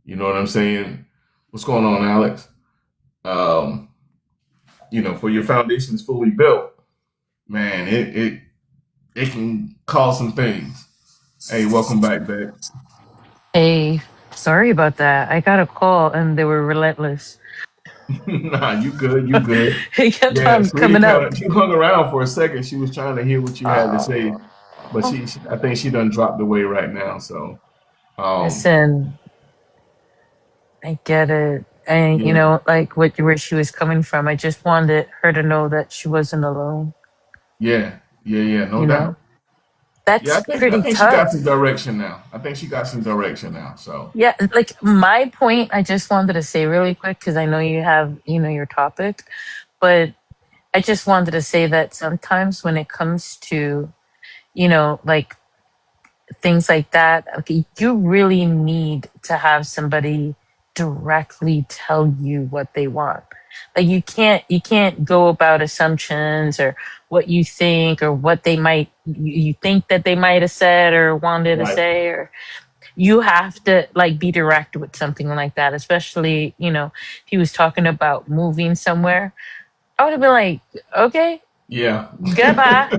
Speaker 1: You know what I'm saying? What's going on, Alex? Um, for your foundation is fully built, man, it can cause some things. Hey, welcome back, babe.
Speaker 3: Hey, sorry about that. I got a call and they were relentless.
Speaker 1: Nah, you good, you good.
Speaker 3: It kept
Speaker 1: Yeah,
Speaker 3: on
Speaker 1: sweetie
Speaker 3: coming
Speaker 1: kind
Speaker 3: up.
Speaker 1: of she hung around for a second. She was trying to hear what you had to say, but
Speaker 3: Oh,
Speaker 1: she I think she done dropped away right now. So, um,
Speaker 3: listen, I get it. And
Speaker 1: yeah,
Speaker 3: like where she was coming from. I just wanted her to know that she wasn't alone.
Speaker 1: yeah, no
Speaker 3: You know,
Speaker 1: doubt. Yeah,
Speaker 3: that's
Speaker 1: I
Speaker 3: pretty
Speaker 1: think she got some
Speaker 3: tough.
Speaker 1: direction now. I think she got some direction now. So,
Speaker 3: Yeah, like my point, I just wanted to say really quick because I know you have, your topic, but I just wanted to say that sometimes when it comes to, like things like that, okay, you really need to have somebody directly tell you what they want. Like you can't go about assumptions or what you think or what they might you think that they might have said or wanted to
Speaker 1: right,
Speaker 3: say, or you have to like be direct with something like that, especially, if he was talking about moving somewhere. I would have been like, okay,
Speaker 1: yeah,
Speaker 3: goodbye.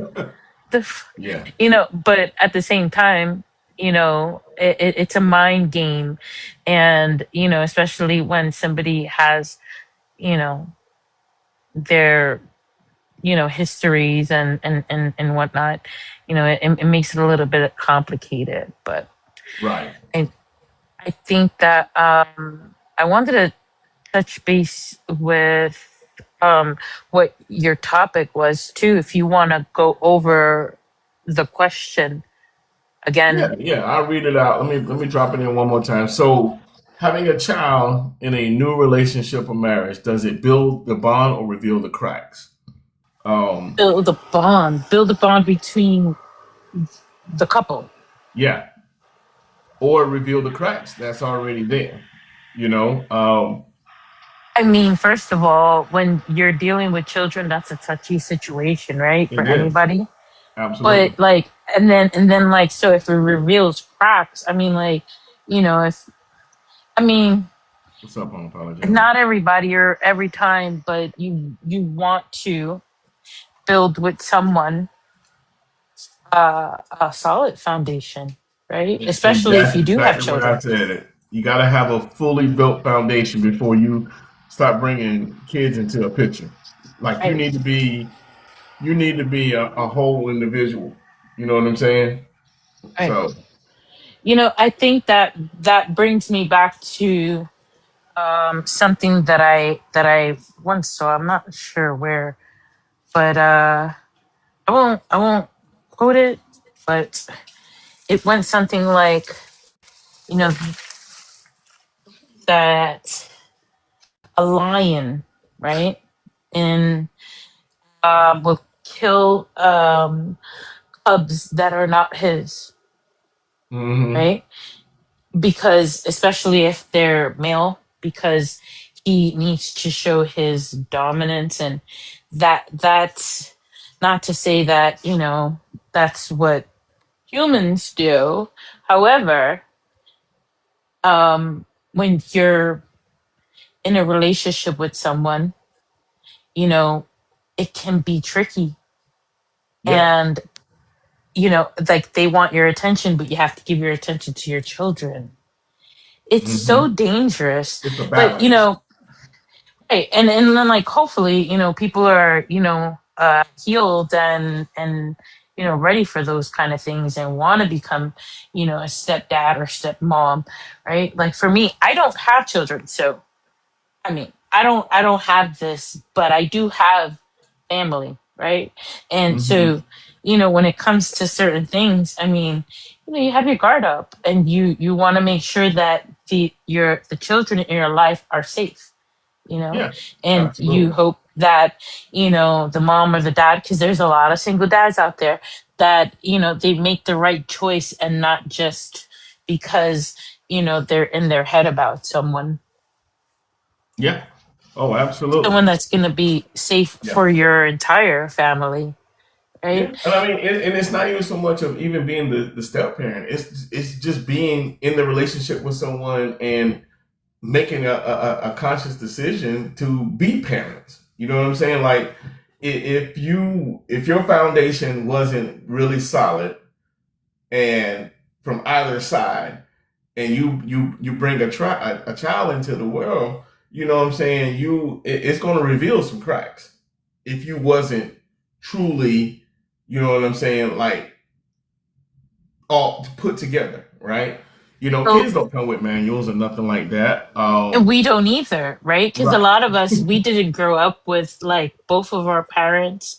Speaker 1: yeah,
Speaker 3: But at the same time, it's a mind game. And, especially when somebody has, you know, their, histories and whatnot, it makes it a little bit complicated. But
Speaker 1: right.
Speaker 3: I, I think that I wanted to touch base with what your topic was too, if you want to go over the question again.
Speaker 1: Yeah. I'll read it out. Let me drop it in one more time. So, having a child in a new relationship or marriage, does it build the bond or reveal the cracks? Um,
Speaker 3: Build a bond between the couple.
Speaker 1: yeah, or reveal the cracks that's already there. You know,
Speaker 3: I mean, first of all, when you're dealing with children, that's a touchy situation, right, for
Speaker 1: it is
Speaker 3: anybody.
Speaker 1: absolutely.
Speaker 3: But like, and then like, so if it reveals cracks, I mean, like, if I mean,
Speaker 1: What's up? I'm apologizing.
Speaker 3: not everybody or every time, but you want to build with someone a solid foundation, right? Especially if
Speaker 1: That's
Speaker 3: you do have
Speaker 1: exactly where I
Speaker 3: children.
Speaker 1: said it. You got to have a fully built foundation before you start bringing kids into a picture. Like
Speaker 3: Right.
Speaker 1: you need to be a whole individual. You know what I'm saying?
Speaker 3: Right.
Speaker 1: So
Speaker 3: I think that brings me back to something that I once saw. I'm not sure where, but I won't quote it, but it went something like, you know that a lion, right, and will kill cubs that are not his,
Speaker 1: hmm
Speaker 3: right? Because especially if they're male, because he needs to show his dominance. And that's not to say that that's what humans do. However, when you're in a relationship with someone, you know it can be tricky.
Speaker 1: yeah.
Speaker 3: And like, they want your attention, but you have to give your attention to your children. It's so
Speaker 1: hmm
Speaker 3: dangerous.
Speaker 1: It's a
Speaker 3: But
Speaker 1: balance.
Speaker 3: right. And then, like, hopefully, people are, healed, and ready for those kind of things and want to become, a stepdad or stepmom, right? Like for me, I don't have children, so I mean, I don't have this, but I do have family, right? And
Speaker 1: Hmm.
Speaker 3: so, when it comes to certain things, I mean, you have your guard up and you want to make sure that the children in your life are safe, you know,
Speaker 1: Yeah,
Speaker 3: and you
Speaker 1: absolutely.
Speaker 3: hope that, the mom or the dad, because there's a lot of single dads out there that, they make the right choice and not just because, they're in their head about
Speaker 1: Yeah. Oh, absolutely.
Speaker 3: someone that's going to be safe
Speaker 1: Yeah.
Speaker 3: for your entire family,
Speaker 1: Yeah,
Speaker 3: right?
Speaker 1: and I mean, and it's not even so much of even being the step parent. It's just being in the relationship with someone and making a conscious decision to be parents. You know what I'm saying? Like, if your foundation wasn't really solid, and from either side, and you bring a child into the world, you know what I'm saying? It's going to reveal some cracks if you wasn't truly, you know what I'm saying, like all put together, right?
Speaker 3: So
Speaker 1: Kids don't come with manuals or nothing like that.
Speaker 3: and we don't either, right? Because a
Speaker 1: Right.
Speaker 3: lot of us, we didn't grow up with like both of our parents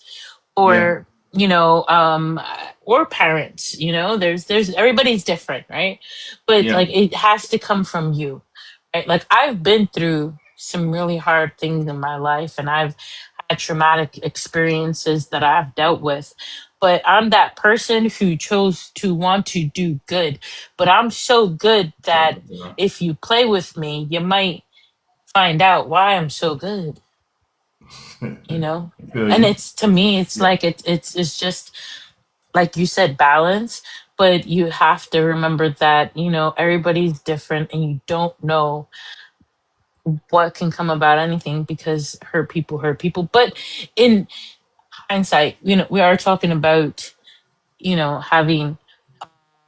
Speaker 1: Yeah.
Speaker 3: or or parents. There's everybody's different, right? But
Speaker 1: Yeah.
Speaker 3: like it has to come from you, right? Like I've been through some really hard things in my life and I've had traumatic experiences that I've dealt with, but I'm that person who chose to want to do good. But I'm so good
Speaker 1: Oh,
Speaker 3: that
Speaker 1: yeah.
Speaker 3: if you play with me, you might find out why I'm so good, you know?
Speaker 1: I feel
Speaker 3: And
Speaker 1: you.
Speaker 3: it's to me, it's
Speaker 1: Yeah.
Speaker 3: like it's just like you said, balance, but you have to remember that, everybody's different and you don't know what can come about anything because hurt people. But in hindsight, we are talking about, having a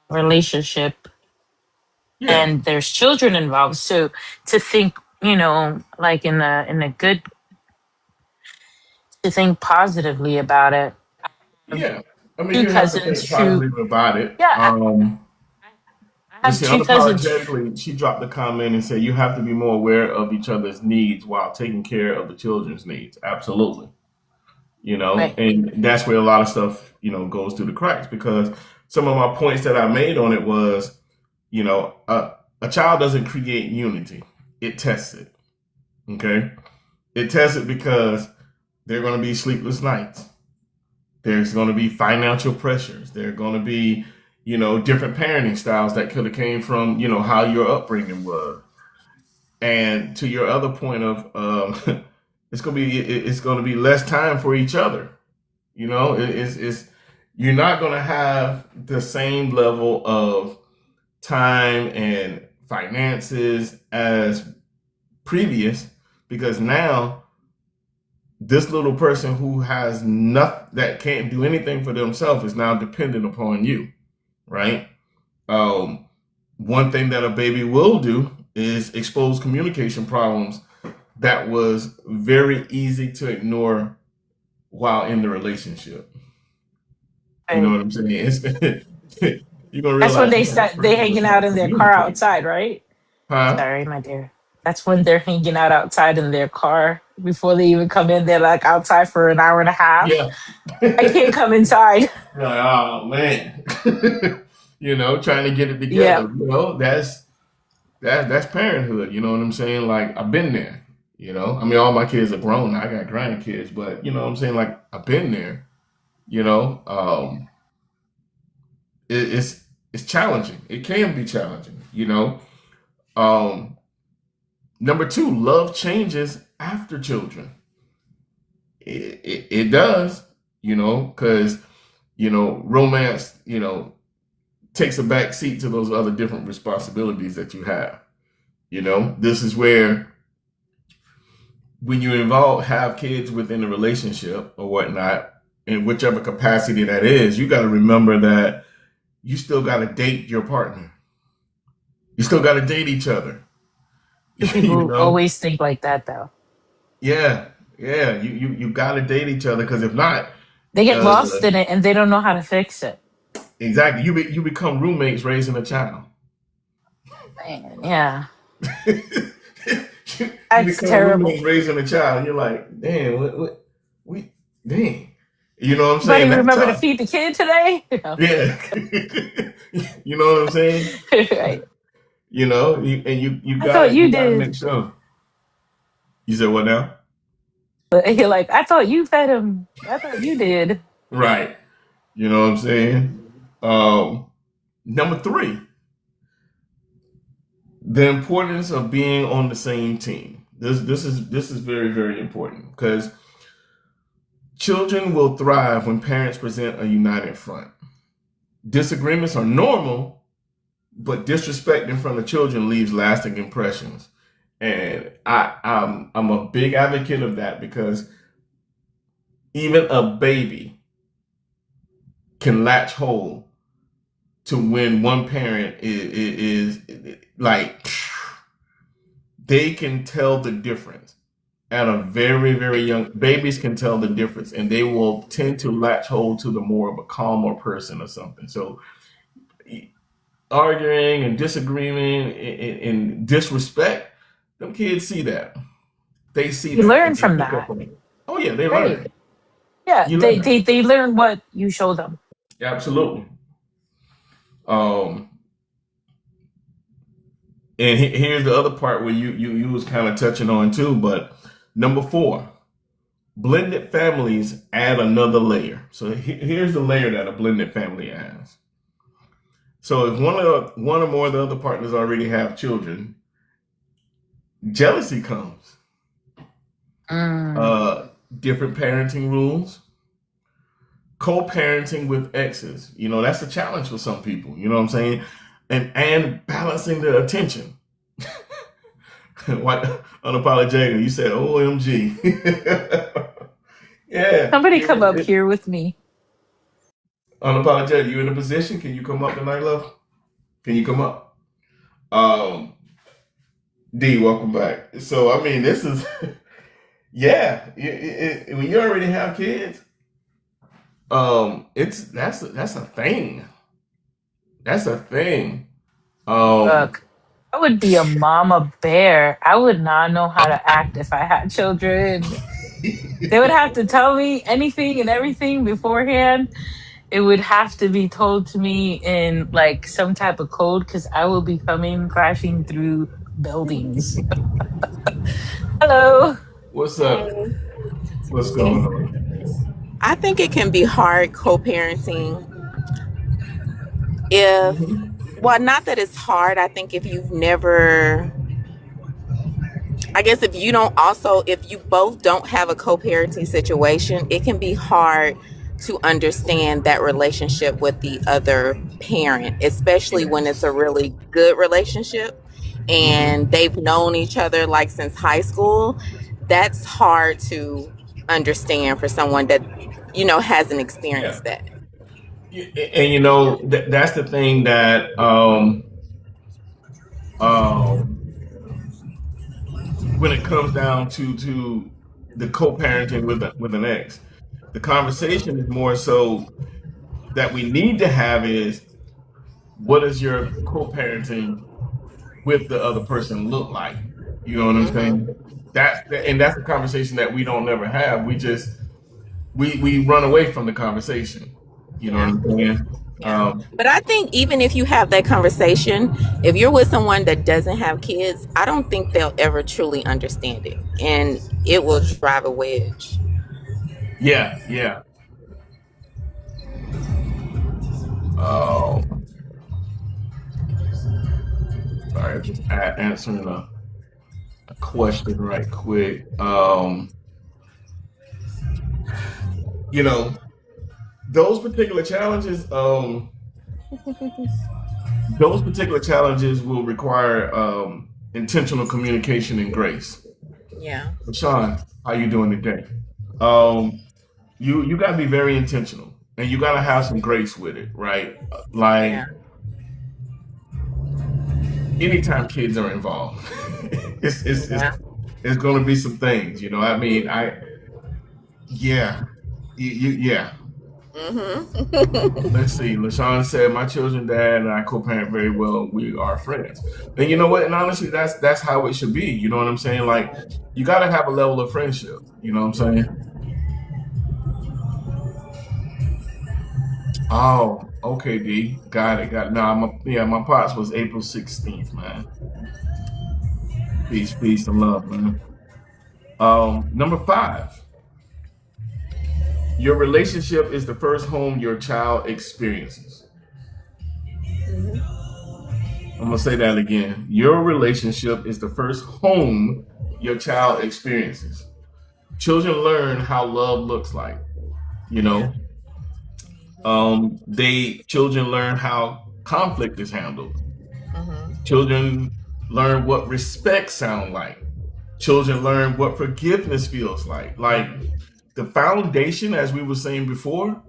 Speaker 3: relationship
Speaker 1: Yeah.
Speaker 3: and there's children involved. So to think, like in a good to think positively about it. I have
Speaker 1: Yeah. I mean,
Speaker 3: two
Speaker 1: you have to
Speaker 3: cousins
Speaker 1: think
Speaker 3: who,
Speaker 1: positive about it.
Speaker 3: yeah, I
Speaker 1: Let's
Speaker 3: have
Speaker 1: see,
Speaker 3: two cousins.
Speaker 1: unapologetically, she dropped a comment and said you have to be more aware of each other's needs while taking care of the children's needs. Absolutely.
Speaker 3: Right.
Speaker 1: And that's where a lot of stuff, goes through the cracks because some of my points that I made on it was, a child doesn't create unity. It tests it. Okay. It tests it because there are going to be sleepless nights. There's going to be financial pressures. There are going to be, different parenting styles that could have came from, how your upbringing was. And to your other point of, it's going to be less time for each other. It's you're not going to have the same level of time and finances as previous because now this little person who has nothing that can't do anything for themselves is now dependent upon you, right? Um, One thing that a baby will do is expose communication problems that was very easy to ignore while in the relationship. You know
Speaker 3: Right.
Speaker 1: what I'm saying? You're gonna
Speaker 3: That's when
Speaker 1: realize,
Speaker 3: they
Speaker 1: man, this
Speaker 3: start they
Speaker 1: person was
Speaker 3: hanging out
Speaker 1: not
Speaker 3: in their car
Speaker 1: communicating,
Speaker 3: outside, right?
Speaker 1: huh?
Speaker 3: Sorry, my dear. That's when they're hanging out outside in their car before they even come in. They're like outside for an hour and a half.
Speaker 1: Yeah.
Speaker 3: I can't come inside.
Speaker 1: You're like, oh man, trying to get it together.
Speaker 3: Yeah.
Speaker 1: That's parenthood. You know what I'm saying? Like I've been there. I mean, all my kids are grown. Now. I got grandkids, but you know what I'm saying? Like I've been there. You know, it's challenging. It can be challenging. Um, Number two, love changes after children. It does. Because romance, takes a back seat to those other different responsibilities that you have. This is where when you have kids within a relationship or whatnot, in whichever capacity that is, you got to remember that you still got to date your partner. You still got to date each other.
Speaker 3: Do
Speaker 1: you
Speaker 3: people
Speaker 1: know,
Speaker 3: always think like that though?
Speaker 1: yeah, yeah. You got to date each other because if not,
Speaker 3: They get
Speaker 1: Uh,
Speaker 3: lost in it and they don't know how to fix it.
Speaker 1: exactly. You become roommates raising a child.
Speaker 3: Man, yeah,
Speaker 1: You
Speaker 3: that's
Speaker 1: become
Speaker 3: terrible.
Speaker 1: roommates raising a child. And you're like, damn, we, dang. You know what I'm saying?
Speaker 3: Buddy,
Speaker 1: That's
Speaker 3: remember to
Speaker 1: tough.
Speaker 3: feed the kid today?
Speaker 1: Yeah. You know what I'm saying?
Speaker 3: Right.
Speaker 1: You
Speaker 3: I thought you
Speaker 1: gotta
Speaker 3: did.
Speaker 1: make sure. You said what now?
Speaker 3: But you're like, I thought you fed him. I thought you did.
Speaker 1: Right. You know what I'm saying? Um, Number three, the importance of being on the same team. This is very, very important because children will thrive when parents present a united front. Disagreements are normal, but disrespect in front of children leaves lasting impressions. And I'm a big advocate of that because even a baby can latch hold to when one parent is like they can tell the difference at a very, very young babies can tell the difference and they will tend to latch hold to the more of a calmer person or something. So arguing and disagreeing and disrespect, them kids see that. They see
Speaker 3: You
Speaker 1: that
Speaker 3: learn
Speaker 1: and they
Speaker 3: from
Speaker 1: pick up
Speaker 3: that.
Speaker 1: on it. Oh yeah, they
Speaker 3: Right.
Speaker 1: learn.
Speaker 3: Yeah.
Speaker 1: You
Speaker 3: They,
Speaker 1: learn.
Speaker 3: they, they learn what you show them.
Speaker 1: Absolutely. Um and here's the other part where you was kind of touching on too, but number four, blended families add another layer. So here's the layer that a blended family adds. So if one or more of the other partners already have children, jealousy comes.
Speaker 3: Mm.
Speaker 1: Uh, Different parenting rules, co-parenting with exes. That's a challenge for some people. You know what I'm saying? And balancing the attention. Like unapologetic. You said OMG. Yeah.
Speaker 3: Somebody come up here with me.
Speaker 1: Unapologetic. You in a position? Can you come up tonight, love? Can you come up? Um, D, welcome back. So I mean, this is yeah. When you already have kids, it's that's a thing. That's a thing. Um,
Speaker 3: Look, I would be a mama bear. I would not know how to act if I had children. They would have to tell me anything and everything beforehand. It would have to be told to me in like some type of code because I will be coming crashing through buildings. Hello.
Speaker 1: what's up?
Speaker 4: Hey,
Speaker 1: What's going on?
Speaker 4: I think it can be hard co-parenting if,
Speaker 1: Hmm.
Speaker 4: well, not that it's hard. I think if you've never, I guess if you don't also, if you both don't have a co-parenting situation, it can be hard to understand that relationship with the other parent, especially when it's a
Speaker 1: Yes.
Speaker 4: really good relationship
Speaker 1: Hmm.
Speaker 4: and they've known each other like since high school. That's hard to understand for someone that, hasn't
Speaker 1: Yeah.
Speaker 4: experienced that.
Speaker 1: And that's the thing that um when it comes down to the co-parenting with an ex, the conversation is more so that we need to have is what does your co-parenting with the other person look like? You know what I'm
Speaker 4: Hmm.
Speaker 1: saying? That's a conversation that we don't never have. We run away from the conversation. You know what
Speaker 4: Yeah.
Speaker 1: I'm saying?
Speaker 4: Yeah.
Speaker 1: Um,
Speaker 4: But I think even if you have that conversation, if you're with someone that doesn't have kids, I don't think they'll ever truly understand it. And it will drive a wedge.
Speaker 1: yeah, yeah. Um, Sorry, I'm just answering a question right quick. You know, those particular challenges, those particular challenges will require intentional communication and grace.
Speaker 4: Yeah.
Speaker 1: Sean, how you doing today? Um, you got to be very intentional, and you got to have some grace with it, right?
Speaker 4: Yeah.
Speaker 1: Like anytime kids are involved, it's it's it's,
Speaker 4: Yeah.
Speaker 1: it's going to be some things. I mean, yeah, yeah.
Speaker 4: Mm-hmm.
Speaker 1: Let's see. LaShawn said, "My children, dad, and I co-parent very well. We are friends." And you know what? And honestly, that's how it should be. You know what I'm saying? Like, you got to have a level of friendship. You know what I'm saying? Oh, okay, D. Got it. Got it. No, yeah, my pops was April 16th, man. Peace, peace, and love, man. Number 5. Your relationship is the first home your child experiences. I'm gonna say that again. Your relationship is the first home your child experiences. Children learn how love looks like. You know, they children learn how conflict is handled.
Speaker 4: Mm-hmm.
Speaker 1: Children learn what respect sound like. Children learn what forgiveness feels like. Like the foundation, as we were saying before,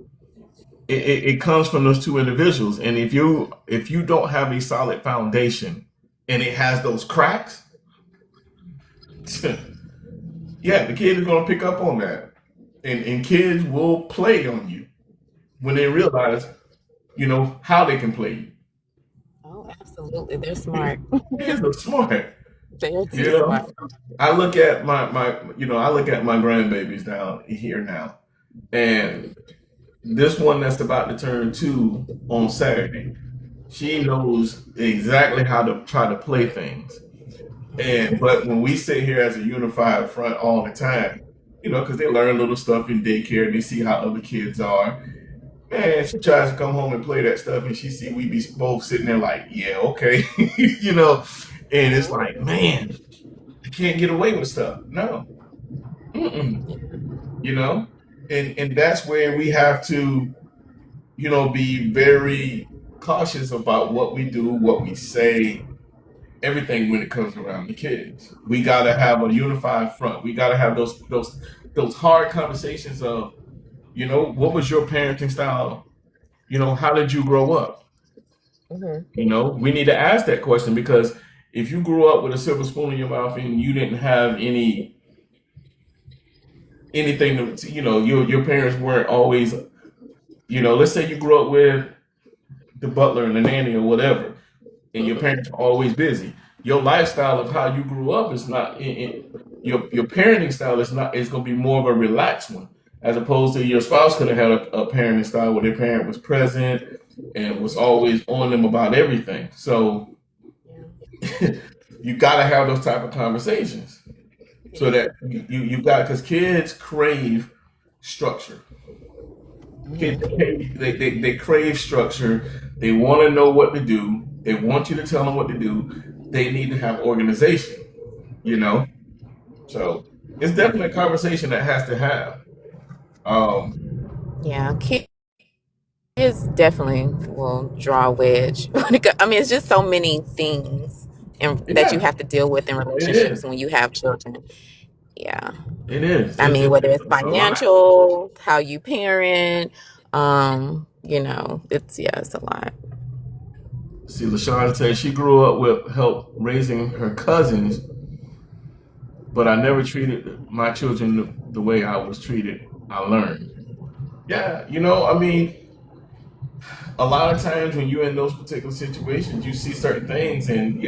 Speaker 1: it comes from those two individuals. And if you don't have a solid foundation and it has those cracks, yeah, the kid is gonna pick up on that. And kids will play on you when they realize, how they can play
Speaker 4: Oh, absolutely. They're
Speaker 1: you.
Speaker 4: smart.
Speaker 1: Kids are smart.
Speaker 4: They're
Speaker 1: You
Speaker 4: too
Speaker 1: know,
Speaker 4: smart.
Speaker 1: I look at I look at my grandbabies down here now, and this one that's about to turn 2 on Saturday, she knows exactly how to try to play things. And but when we sit here as a unified front all the time, because they learn little stuff in daycare and they see how other kids are. Man, she tries to come home and play that stuff, and she see we be both sitting there like, yeah, okay, and it's like, man, I can't get away with stuff. No, mm-mm, you know, and that's where we have to, be very cautious about what we do, what we say, everything when it comes around the kids. We gotta have a unified front. We gotta have those hard conversations of, what was your parenting style? How did you grow up?
Speaker 4: Mm-hmm.
Speaker 1: We need to ask that question because if you grew up with a silver spoon in your mouth and you didn't have anything to, your parents weren't always, let's say you grew up with the butler and the nanny or whatever, and your
Speaker 4: Mm-hmm.
Speaker 1: parents are always busy. Your lifestyle of how you grew up is not your parenting style is going to be more of a relaxed one, as opposed to your spouse could have had a parenting style where their parent was present and was always on them about everything. So
Speaker 4: Yeah.
Speaker 1: you got to have those type of conversations so
Speaker 4: Yeah.
Speaker 1: that you got because kids crave structure. Kids
Speaker 4: Mm-hmm.
Speaker 1: they crave structure. They want to know what to do. They want you to tell them what to do. They need to have organization. You know, so it's definitely a conversation that has to have. Um,
Speaker 4: Yeah. Kids definitely will draw a wedge. I mean, it's just so many things that you
Speaker 1: yeah,
Speaker 4: have to deal with in
Speaker 1: it is.
Speaker 4: relationships when you have children. Yeah.
Speaker 1: It is.
Speaker 4: I mean, whether it's
Speaker 1: It's a lot.
Speaker 4: financial, how you parent, it's a lot.
Speaker 1: See, LaShawn says she grew up with help raising her cousins, but I never treated my children the way I was treated. I learned. Yeah, I mean, a lot of times when you're in those particular situations, you see certain things, and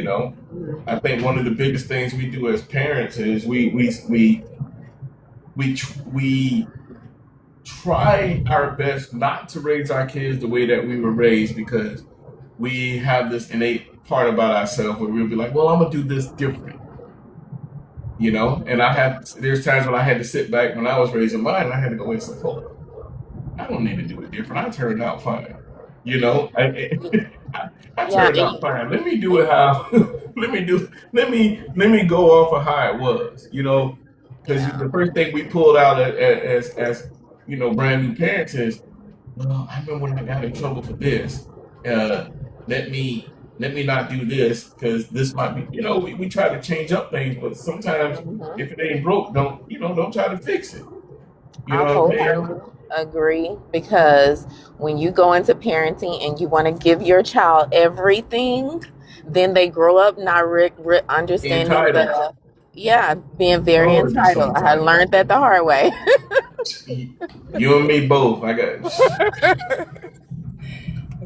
Speaker 1: I think one of the biggest things we do as parents is we try our best not to raise our kids the way that we were raised because we have this innate part about ourselves where we'll be like, well, I'm gonna do this different, And there's times when I had to sit back when I was raising mine, and I had to go and say, hold up, I don't need to do it different. I turned out fine. I
Speaker 4: Yeah.
Speaker 1: turned out fine. Let me do it how. Let me go off of how it was. Because
Speaker 4: Yeah.
Speaker 1: the first thing we pulled out as brand new parents is, well, I remember when I got in trouble for this. Uh, let me not do this because this might be. We try to change up things, but sometimes
Speaker 4: Mhm.
Speaker 1: if it ain't broke, don't try to fix it. You
Speaker 4: I
Speaker 1: know what I'm saying?
Speaker 4: wholeheartedly agree because when you go into parenting and you want to give your child everything, then they grow up not understanding
Speaker 1: Entitled.
Speaker 4: being very
Speaker 1: Oh, to be so
Speaker 4: entitled. I had
Speaker 1: entitled.
Speaker 4: learned that the hard way.
Speaker 1: You and me both. I got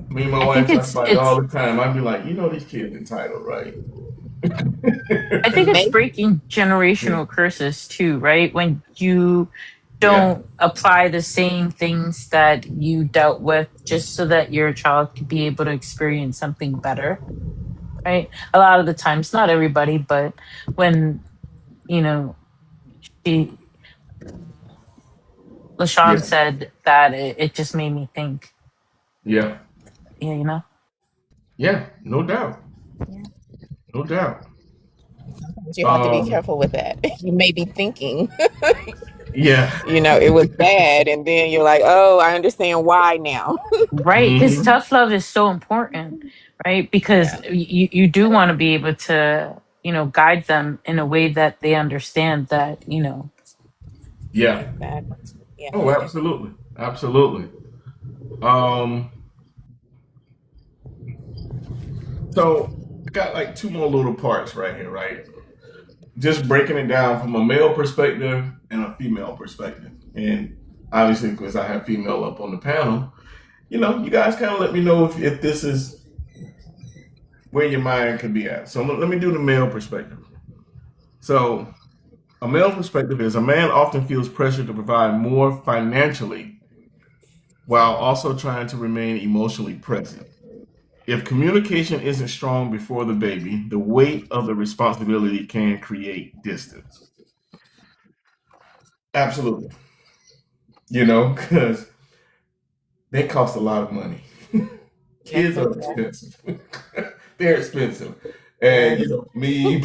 Speaker 1: me and my
Speaker 3: I
Speaker 1: wife
Speaker 3: think
Speaker 1: talk
Speaker 3: it's
Speaker 1: about it
Speaker 3: it's
Speaker 1: all the time. I'd be like, these kids entitled, right?
Speaker 3: I think it's
Speaker 4: Maybe.
Speaker 3: breaking
Speaker 1: Yeah.
Speaker 3: generational curses too, right? When you
Speaker 1: Yeah.
Speaker 3: don't apply the same things that you dealt with just so that your child could be able to experience something better, right? A lot of the times, not everybody, but when, you know, she LaShawn
Speaker 1: Yeah.
Speaker 3: said that, it just made me think,
Speaker 1: Yeah.
Speaker 3: yeah, you know?
Speaker 1: Yeah. No doubt.
Speaker 4: Yeah.
Speaker 1: No doubt.
Speaker 4: You have to be
Speaker 1: Um.
Speaker 4: careful with that. You may be thinking,
Speaker 1: Yeah.
Speaker 4: it was bad, and then you're like, oh, I understand why now.
Speaker 3: Right, because
Speaker 1: Hmm.
Speaker 3: tough love is so important, right? Because
Speaker 4: Yeah.
Speaker 3: you do want to be able to, guide them in a way that they understand that,
Speaker 1: Yeah.
Speaker 4: Exactly. Yeah.
Speaker 1: Oh, absolutely. Absolutely. Um. So I got like two more little parts right here, right? Just breaking it down from a male perspective and a female perspective. And obviously, because I have female up on the panel, you guys kind of let me know if this is where your mind could be at. So let me do the male perspective. So a male perspective is a man often feels pressure to provide more financially while also trying to remain emotionally present. If communication isn't strong before the baby, the weight of the responsibility can create distance. Absolutely. Because they cost a lot of money.
Speaker 4: Yes,
Speaker 1: Kids
Speaker 4: they
Speaker 1: are
Speaker 4: do.
Speaker 1: expensive. They're expensive.
Speaker 4: Yeah.
Speaker 1: And me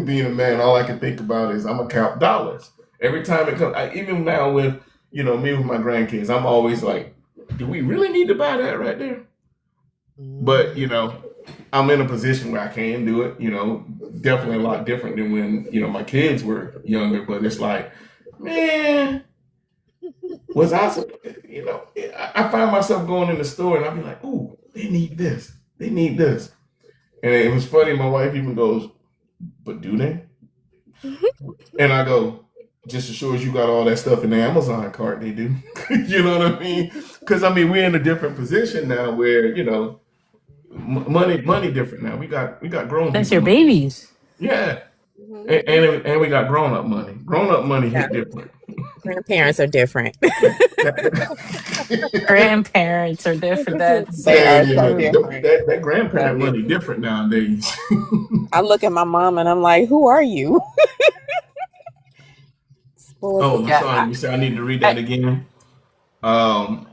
Speaker 1: being a man, all I can think about is I'm gonna count dollars every time it comes. Even now with me with my grandkids, I'm always like, do we really need to buy that right there? But
Speaker 4: Mhm.
Speaker 1: I'm in a position where I can do it. Definitely a lot different than when my kids were younger. But it's like, man, was I? I find myself going in the store and I'll be like, "Ooh, they need this. They need this." And it was funny. My wife even goes, "But do they?" And I go, "Just as sure as you got all that stuff in the Amazon cart, they do." You know what I mean? Because we're in a different position now where money different now. We got grown
Speaker 3: that's
Speaker 1: people
Speaker 3: your
Speaker 1: money.
Speaker 3: babies.
Speaker 1: Yeah,
Speaker 4: Mhm.
Speaker 1: and we got grown up money. Grown up money
Speaker 4: Yeah.
Speaker 1: hit different.
Speaker 4: Grandparents are different.
Speaker 3: Grandparents are different. That's
Speaker 4: They
Speaker 3: so
Speaker 4: are
Speaker 1: Man,
Speaker 4: so
Speaker 3: true.
Speaker 4: different.
Speaker 1: that grandparent
Speaker 4: Love it.
Speaker 1: money different nowadays.
Speaker 4: I look at my mom and I'm like, who are you? Spoiled
Speaker 1: Oh,
Speaker 4: for
Speaker 3: Yeah,
Speaker 1: LaShawn, you say I need to read
Speaker 3: I,
Speaker 1: that again. Um,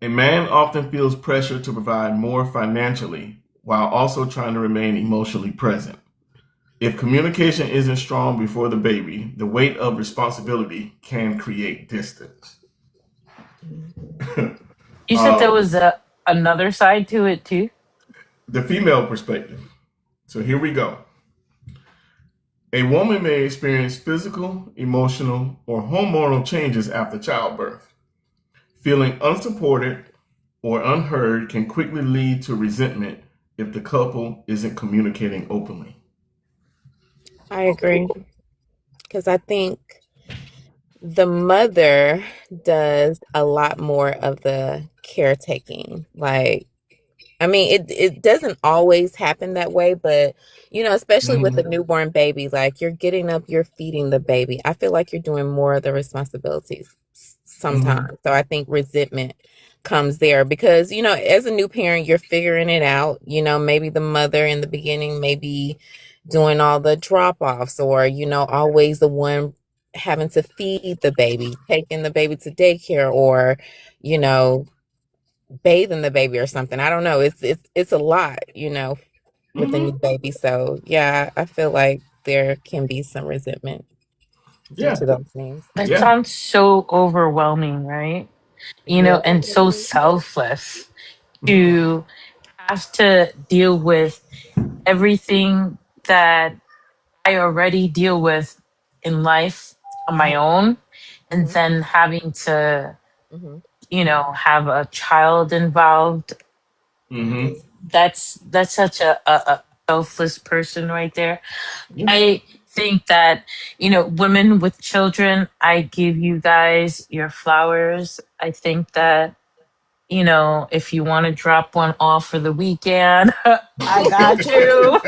Speaker 1: a man often feels pressure to provide more financially while also trying to remain emotionally present. If communication isn't strong before the baby, the weight of responsibility can create distance.
Speaker 3: you said there
Speaker 1: um,
Speaker 3: was another side to it too.
Speaker 1: the female perspective. So here we go. A woman may experience physical, emotional, or hormonal changes after childbirth. Feeling unsupported or unheard can quickly lead to resentment if the couple isn't communicating openly.
Speaker 4: I agree. Because I think the mother does a lot more of the caretaking. Like, I mean, it doesn't always happen that way, but especially with a
Speaker 1: Mm-hmm.
Speaker 4: newborn baby, like you're getting up, you're feeding the baby. I feel like you're doing more of the responsibilities
Speaker 1: Mm-hmm.
Speaker 4: sometimes. So I think resentment comes there because, as a new parent, you're figuring it out. Maybe the mother in the beginning may be doing all the drop-offs or, always the one having to feed the baby, taking the baby to daycare or, you know, bathing the baby or something. I don't know. It's a lot, with a new
Speaker 1: Mm-hmm.
Speaker 4: baby. So yeah, I feel like there can be some resentment due
Speaker 1: Yeah.
Speaker 4: to those things.
Speaker 3: That
Speaker 1: Yeah.
Speaker 3: sounds so overwhelming, right?
Speaker 4: Yeah.
Speaker 3: And so selfless
Speaker 1: Mm-hmm.
Speaker 3: to have to deal with everything that I already deal with in life on my own, and
Speaker 4: Hmm.
Speaker 3: then having to,
Speaker 4: Hmm.
Speaker 3: have a child involved.
Speaker 1: Mm-hmm.
Speaker 3: That's such a selfless person right there.
Speaker 1: Yeah.
Speaker 3: I think that, women with children, I give you guys your flowers. I think that, if you want to drop one off for the weekend, I got you.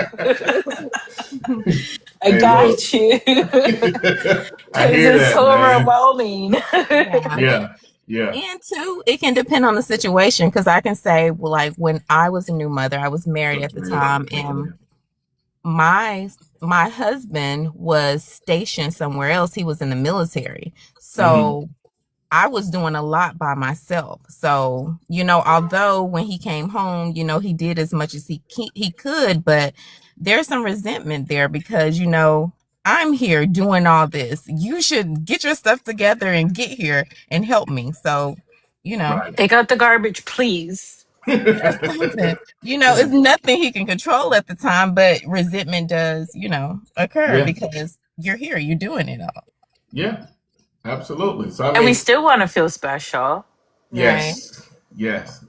Speaker 3: I
Speaker 1: Hey, look.
Speaker 3: got you.
Speaker 1: I
Speaker 3: Because
Speaker 1: hear
Speaker 3: it's
Speaker 1: that, man.
Speaker 3: overwhelming.
Speaker 4: Yeah.
Speaker 1: Yeah, yeah.
Speaker 4: And two, it can depend on the situation because I can say, well, like when I was a new mother, I was married at the time, and my my husband was stationed somewhere else. He was in the military.
Speaker 1: Hmm.
Speaker 4: So I was doing a lot by myself. So, although when he came home, he did as much as he could, but there's some resentment there because, I'm here doing all this. You should get your stuff together and get here and help me. So,
Speaker 1: Right.
Speaker 3: Take out the garbage, please.
Speaker 4: just something. It's nothing he can control at the time, but resentment does, occur
Speaker 1: Yeah,
Speaker 4: because you're here, you're doing it all.
Speaker 1: yeah, absolutely. So I
Speaker 3: And we
Speaker 1: mean,
Speaker 3: still want to feel special.
Speaker 4: Right.
Speaker 1: yes, yes,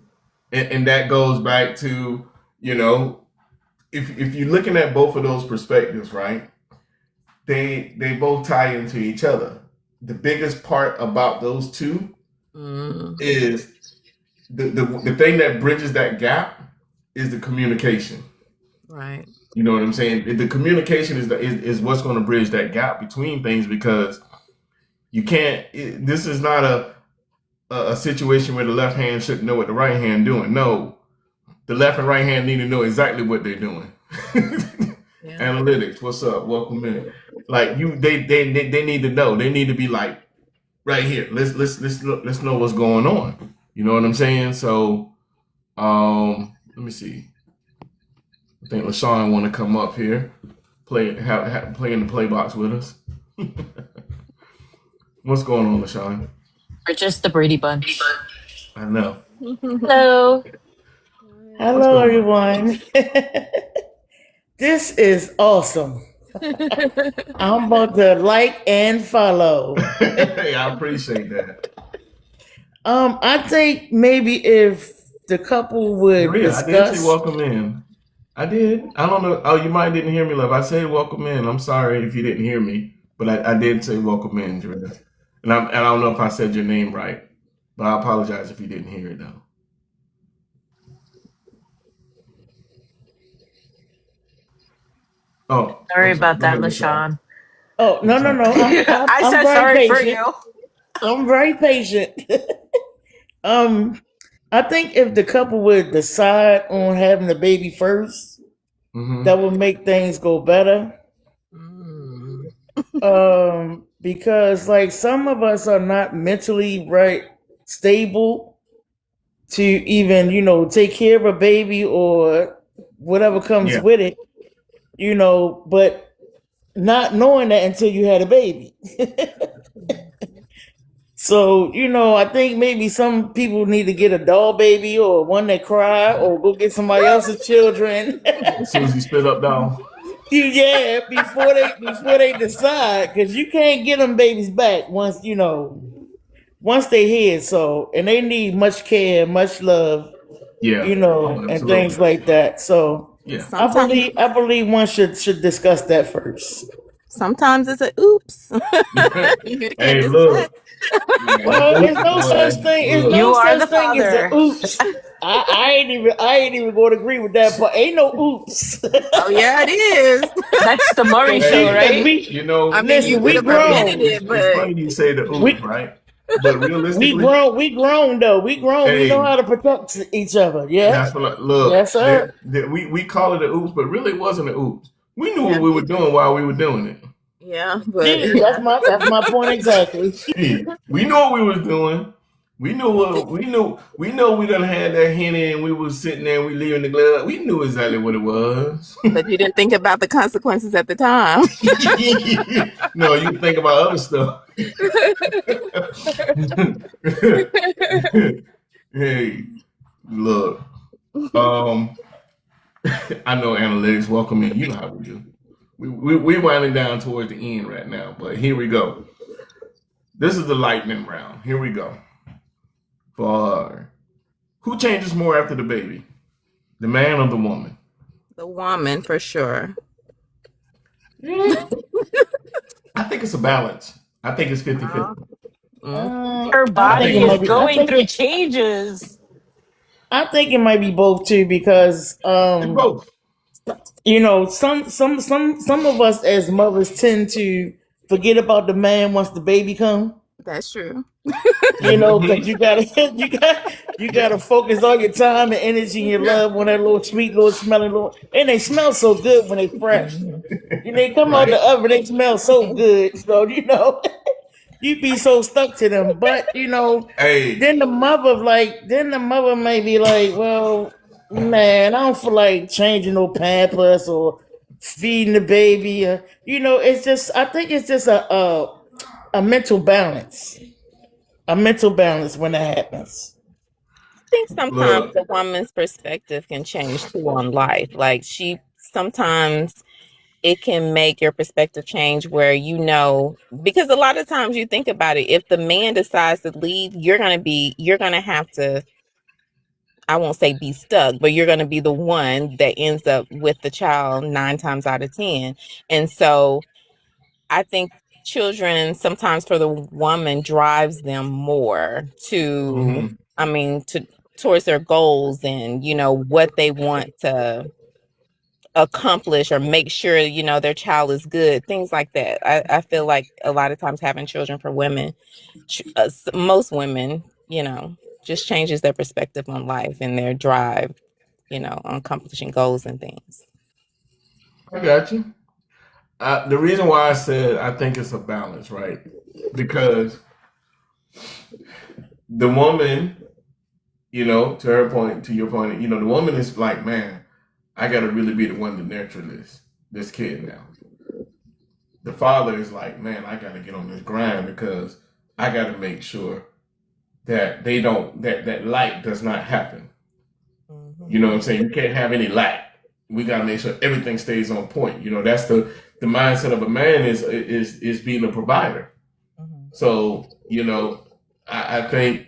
Speaker 1: and that goes back to you know if you're looking at both of those perspectives, right? They both tie into each other. The biggest part about those two
Speaker 4: Mm,
Speaker 1: is the thing that bridges that gap is the communication.
Speaker 4: right.
Speaker 1: You know what I'm saying? The communication is what's going to bridge that gap between things because you can't. This is not a situation where the left hand should know what the right hand doing. No, the left and right hand need to know exactly what they're doing.
Speaker 4: Yeah.
Speaker 1: Analytics, what's up? Welcome in. Like they need to know. They need to be like right here. Let's know what's going on. You know what I'm saying? So, let me see. I think LaShawn want to come up here, play in the play box with us. What's going on, LaShawn?
Speaker 3: We're just the Brady Bunch.
Speaker 1: I know.
Speaker 3: Hello.
Speaker 1: What's
Speaker 5: Hello,
Speaker 1: going on?
Speaker 5: everyone. This is awesome. I'm about to like and follow.
Speaker 1: Hey, I appreciate that.
Speaker 5: I think maybe if the couple would
Speaker 1: Maria, I did say
Speaker 5: discuss.
Speaker 1: welcome in. I did. I don't know. Oh, you might didn't hear me, love. I said welcome in. I'm sorry if you didn't hear me, but I did say welcome in, Drea. And I don't know if I said your name right, but I apologize if you didn't hear it though. Oh,
Speaker 3: Sorry
Speaker 1: I'm sorry.
Speaker 3: about
Speaker 1: Go
Speaker 3: that,
Speaker 1: ahead, LaShawn.
Speaker 3: LaShawn.
Speaker 5: Oh,
Speaker 1: I'm
Speaker 5: no, no,
Speaker 1: sorry.
Speaker 5: no.
Speaker 3: I
Speaker 5: I'm
Speaker 3: said
Speaker 5: very
Speaker 3: sorry for
Speaker 5: patient.
Speaker 3: you.
Speaker 5: I'm very patient. um, I think if the couple would decide on having the baby first,
Speaker 1: Mm-hmm.
Speaker 5: that would make things go better.
Speaker 4: Mm,
Speaker 5: Because like some of us are not mentally right stable to even, take care of a baby or whatever comes
Speaker 1: Yeah.
Speaker 5: with it, but not knowing that until you had a baby. So, I think maybe some people need to get a doll baby or one that cry or go get somebody else's children.
Speaker 1: Susie spit up down.
Speaker 5: Yeah, before they decide, because you can't get them babies back once they here. So, and they need much care, much love,
Speaker 1: Yeah. Oh,
Speaker 5: and things
Speaker 1: absolutely.
Speaker 5: like that. So,
Speaker 1: Yeah.
Speaker 5: I
Speaker 4: sometimes,
Speaker 5: believe I believe one should discuss that first.
Speaker 4: sometimes it's a oops. You can't
Speaker 1: Hey,
Speaker 4: decide.
Speaker 1: look, man.
Speaker 5: Well,
Speaker 1: Oops,
Speaker 5: it's no
Speaker 1: boy.
Speaker 5: such thing. It's
Speaker 1: Look.
Speaker 5: no
Speaker 3: You are
Speaker 5: such
Speaker 3: the
Speaker 5: thing as a
Speaker 3: father.
Speaker 5: oops. I ain't even going to agree with that. But ain't no oops.
Speaker 4: Oh yeah, it is.
Speaker 3: That's the Murray
Speaker 5: Cause
Speaker 3: show,
Speaker 5: we, cause
Speaker 3: right?
Speaker 5: we,
Speaker 1: You know,
Speaker 4: I mean, you
Speaker 5: listen,
Speaker 4: could
Speaker 5: we
Speaker 1: it's
Speaker 4: have
Speaker 1: funny.
Speaker 4: prevented
Speaker 5: grown.
Speaker 4: it,
Speaker 1: It's
Speaker 4: but
Speaker 1: funny you say the oops,
Speaker 5: We
Speaker 1: right? But
Speaker 5: we
Speaker 1: realistically,
Speaker 5: grown. We grown though. We grown. We know
Speaker 1: hey,
Speaker 5: how to protect each other. Yeah.
Speaker 1: that's what. Look,
Speaker 5: Yes, sir.
Speaker 1: we call it a oops, but really it wasn't a oops. We knew
Speaker 4: yeah,
Speaker 1: what we were doing while we were doing it.
Speaker 4: yeah, but
Speaker 5: See, that's my point exactly.
Speaker 1: We knew what we was doing. We know we done had that henny and we was sitting there and we leaving the glove. We knew exactly what it was.
Speaker 4: but you didn't think about the consequences at the time.
Speaker 1: No, you think about other stuff. Hey, look. Um, I know analytics. Welcome in. You know how we do. We're winding down towards the end right now, but here we go. This is the lightning round. Here we go. For who changes more after the baby, the man or the woman?
Speaker 4: The woman for sure.
Speaker 1: Mm, I think it's a balance. I think it's 50-50.
Speaker 4: Mm.
Speaker 3: Her
Speaker 5: I
Speaker 1: I
Speaker 5: think
Speaker 3: body
Speaker 5: it
Speaker 1: think
Speaker 3: is
Speaker 5: might be.
Speaker 3: going through changes.
Speaker 5: I think it might be both too because
Speaker 1: it's both.
Speaker 5: some of us as mothers tend to forget about the man once the baby come.
Speaker 4: That's true.
Speaker 5: Because
Speaker 1: Hmm.
Speaker 5: you gotta
Speaker 1: Yeah.
Speaker 5: focus all your time and energy and your
Speaker 1: Yeah.
Speaker 5: love on that little sweet little smelling little, and they smell so good when they fresh. They come out the
Speaker 1: Right.
Speaker 5: oven, they smell so good. So you'd be so stuck to them. But
Speaker 1: Hey,
Speaker 5: then the mother may be like, well, man, I don't feel like changing no pampers or feeding the baby. It's just I think it's just a mental balance, when that happens.
Speaker 4: I think sometimes
Speaker 1: look.
Speaker 4: the woman's perspective can change too on life. Like she sometimes it can make your perspective change where because a lot of times you think about it, if the man decides to leave, you're gonna have to, I won't say be stuck, but you're gonna be the one that ends up with the child 9 times out of 10. And so I think children sometimes for the woman drives them more to,
Speaker 1: Hmm.
Speaker 4: I mean, towards their goals and what they want to accomplish or make sure their child is good, things like that. I feel like a lot of times having children for women, most women, just changes their perspective on life and their drive, on accomplishing goals and things.
Speaker 1: I got you. The reason why I said I think it's a balance, right? Because the woman, to her point, to your point, the woman is like, man, I got to really be the one to nurture this kid now. The father is like, man, I got to get on this grind because I got to make sure that they don't that light does not happen.
Speaker 4: Mhm.
Speaker 1: You know what I'm saying? You can't have any lack. We got to make sure everything stays on point. That's the mindset of a man is being a provider.
Speaker 4: Mhm.
Speaker 1: So I think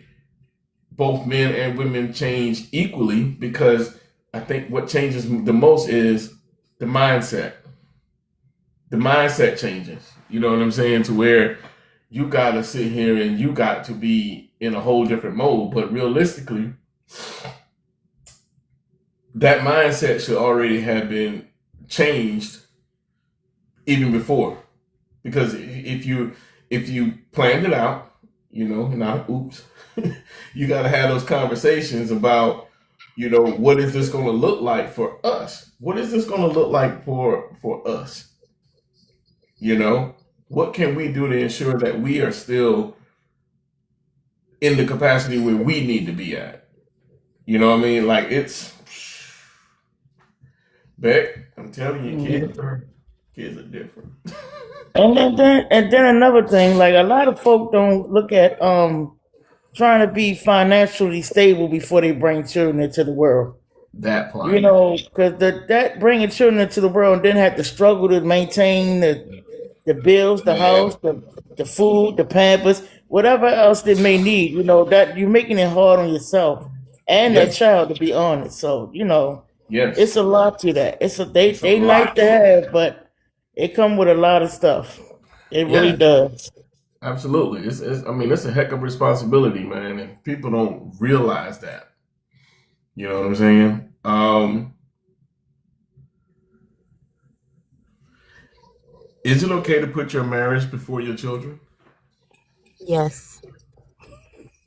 Speaker 1: both men and women change equally because I think what changes the most is the mindset. The mindset changes. You know what I'm saying? To where you got to sit here and you got to be in a whole different mode. But realistically, that mindset should already have been changed even before. Because if you planned it out, not oops, you got to have those conversations about what is this going to look like for us? What is this going to look like for us? You know, what can we do to ensure that we are still in the capacity where we need to be at? You know what I mean? Like it's Beck. I'm telling you,
Speaker 5: Mhm.
Speaker 1: kids are different.
Speaker 5: And then another thing, like a lot of folk don't look at trying to be financially stable before they bring children into the world.
Speaker 1: That part.
Speaker 5: Because that bringing children into the world and then have to struggle to maintain the bills, the house,
Speaker 1: Man,
Speaker 5: the food, the pampers, whatever else they may need. That you're making it hard on yourself and that
Speaker 1: yes,
Speaker 5: child, to be honest. So it's
Speaker 1: yes,
Speaker 5: a lot to that. They
Speaker 1: it's a
Speaker 5: they nice
Speaker 1: lot.
Speaker 5: to have, but it come with a lot of stuff. It really
Speaker 1: Yeah,
Speaker 5: does.
Speaker 1: absolutely. I mean, it's a heck of a responsibility, man, and people don't realize that. You know what I'm saying? Is it okay to put your marriage before your children?
Speaker 4: Yes.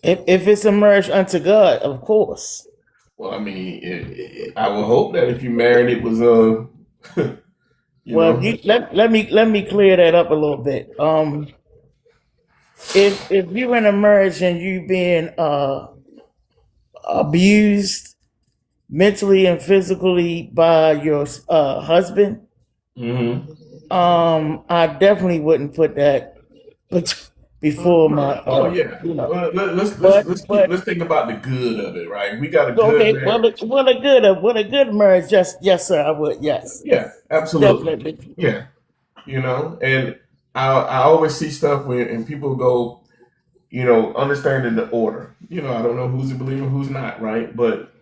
Speaker 5: If it's a marriage unto God, of course.
Speaker 1: Well, I mean, I would hope that if you married, it was you
Speaker 5: Well,
Speaker 1: know,
Speaker 5: let me clear that up a little bit. If you're in a marriage and you being abused mentally and physically by your husband,
Speaker 1: hmm.
Speaker 5: I definitely wouldn't put that before my
Speaker 1: Oh yeah. Well, let's
Speaker 5: but
Speaker 1: think about the good of it, right? We got a good
Speaker 5: okay, well,
Speaker 1: marriage.
Speaker 5: a good marriage, yes, sir, I would, yes,
Speaker 1: Yeah, absolutely.
Speaker 5: definitely.
Speaker 1: Yeah, and I always see stuff where and people go, understanding the order. I don't know who's a believer, who's not, right? But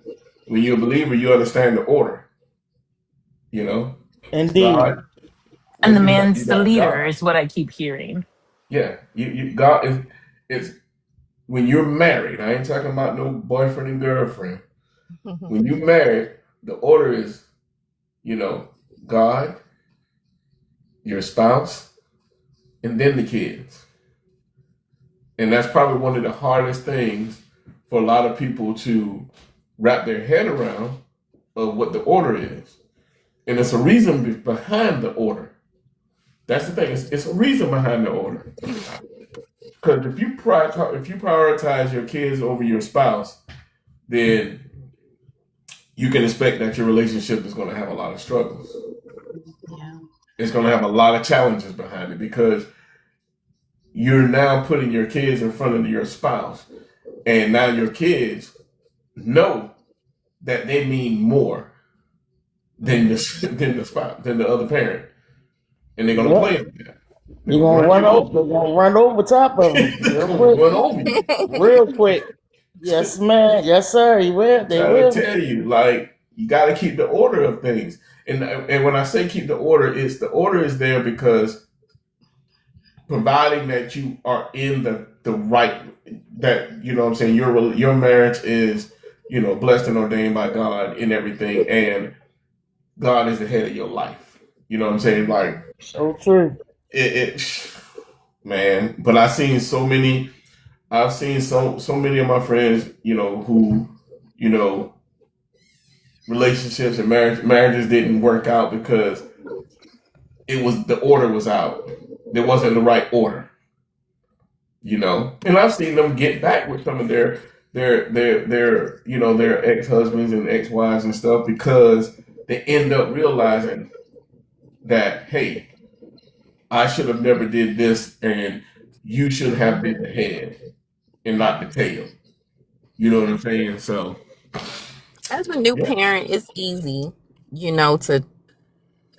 Speaker 1: when you're a believer, you understand the order. You know,
Speaker 5: Indeed.
Speaker 1: God,
Speaker 3: And the
Speaker 1: But you
Speaker 3: man's the
Speaker 1: got
Speaker 3: leader,
Speaker 1: God.
Speaker 3: is what I keep hearing.
Speaker 1: Yeah, you God is it's when you're married. I ain't talking about no boyfriend and girlfriend. When you married, the order is, you know, God, your spouse, and then the kids. And that's probably one of the hardest things for a lot of people to wrap their head around of what the order is. And it's a reason behind the order. That's the thing. It's a reason behind the order. Because if you prioritize your kids over your spouse, then you can expect that your relationship is going to have a lot of struggles.
Speaker 4: Yeah.
Speaker 1: It's going to have a lot of challenges behind it because you're now putting your kids in front of your spouse, and now your kids know that they mean more than the spouse, than the other parent, and they're gonna
Speaker 5: Yep.
Speaker 1: play with that. They're
Speaker 5: You're
Speaker 1: gonna
Speaker 5: gonna
Speaker 1: run
Speaker 5: run
Speaker 1: you
Speaker 5: over.
Speaker 1: over.
Speaker 5: They're gonna run over top of them
Speaker 1: They're
Speaker 5: real
Speaker 1: gonna
Speaker 5: quick,
Speaker 1: run over you.
Speaker 5: real quick. Yes, man. Yes, sir. You will.
Speaker 1: I'm
Speaker 5: They
Speaker 1: trying to
Speaker 5: will.
Speaker 1: tell you, like you got to keep the order of things. And when I say keep the order, it's the order is there because providing that you are in the right, that you know what I'm saying, your marriage is, you know, blessed and ordained by God in everything, and God is the head of your life. You know what I'm saying? Like
Speaker 5: So true.
Speaker 1: it man. But I've seen so many of my friends, you know, who, you know, relationships and marriages didn't work out because the order was out. There wasn't the right order, you know. And I've seen them get back with some of their you know, their ex husbands and ex wives and stuff because they end up realizing that, hey, I should have never did this, and you should have been the head and not the tail. You know what I'm saying? So
Speaker 4: As a new
Speaker 1: yeah,
Speaker 4: parent, it's easy, to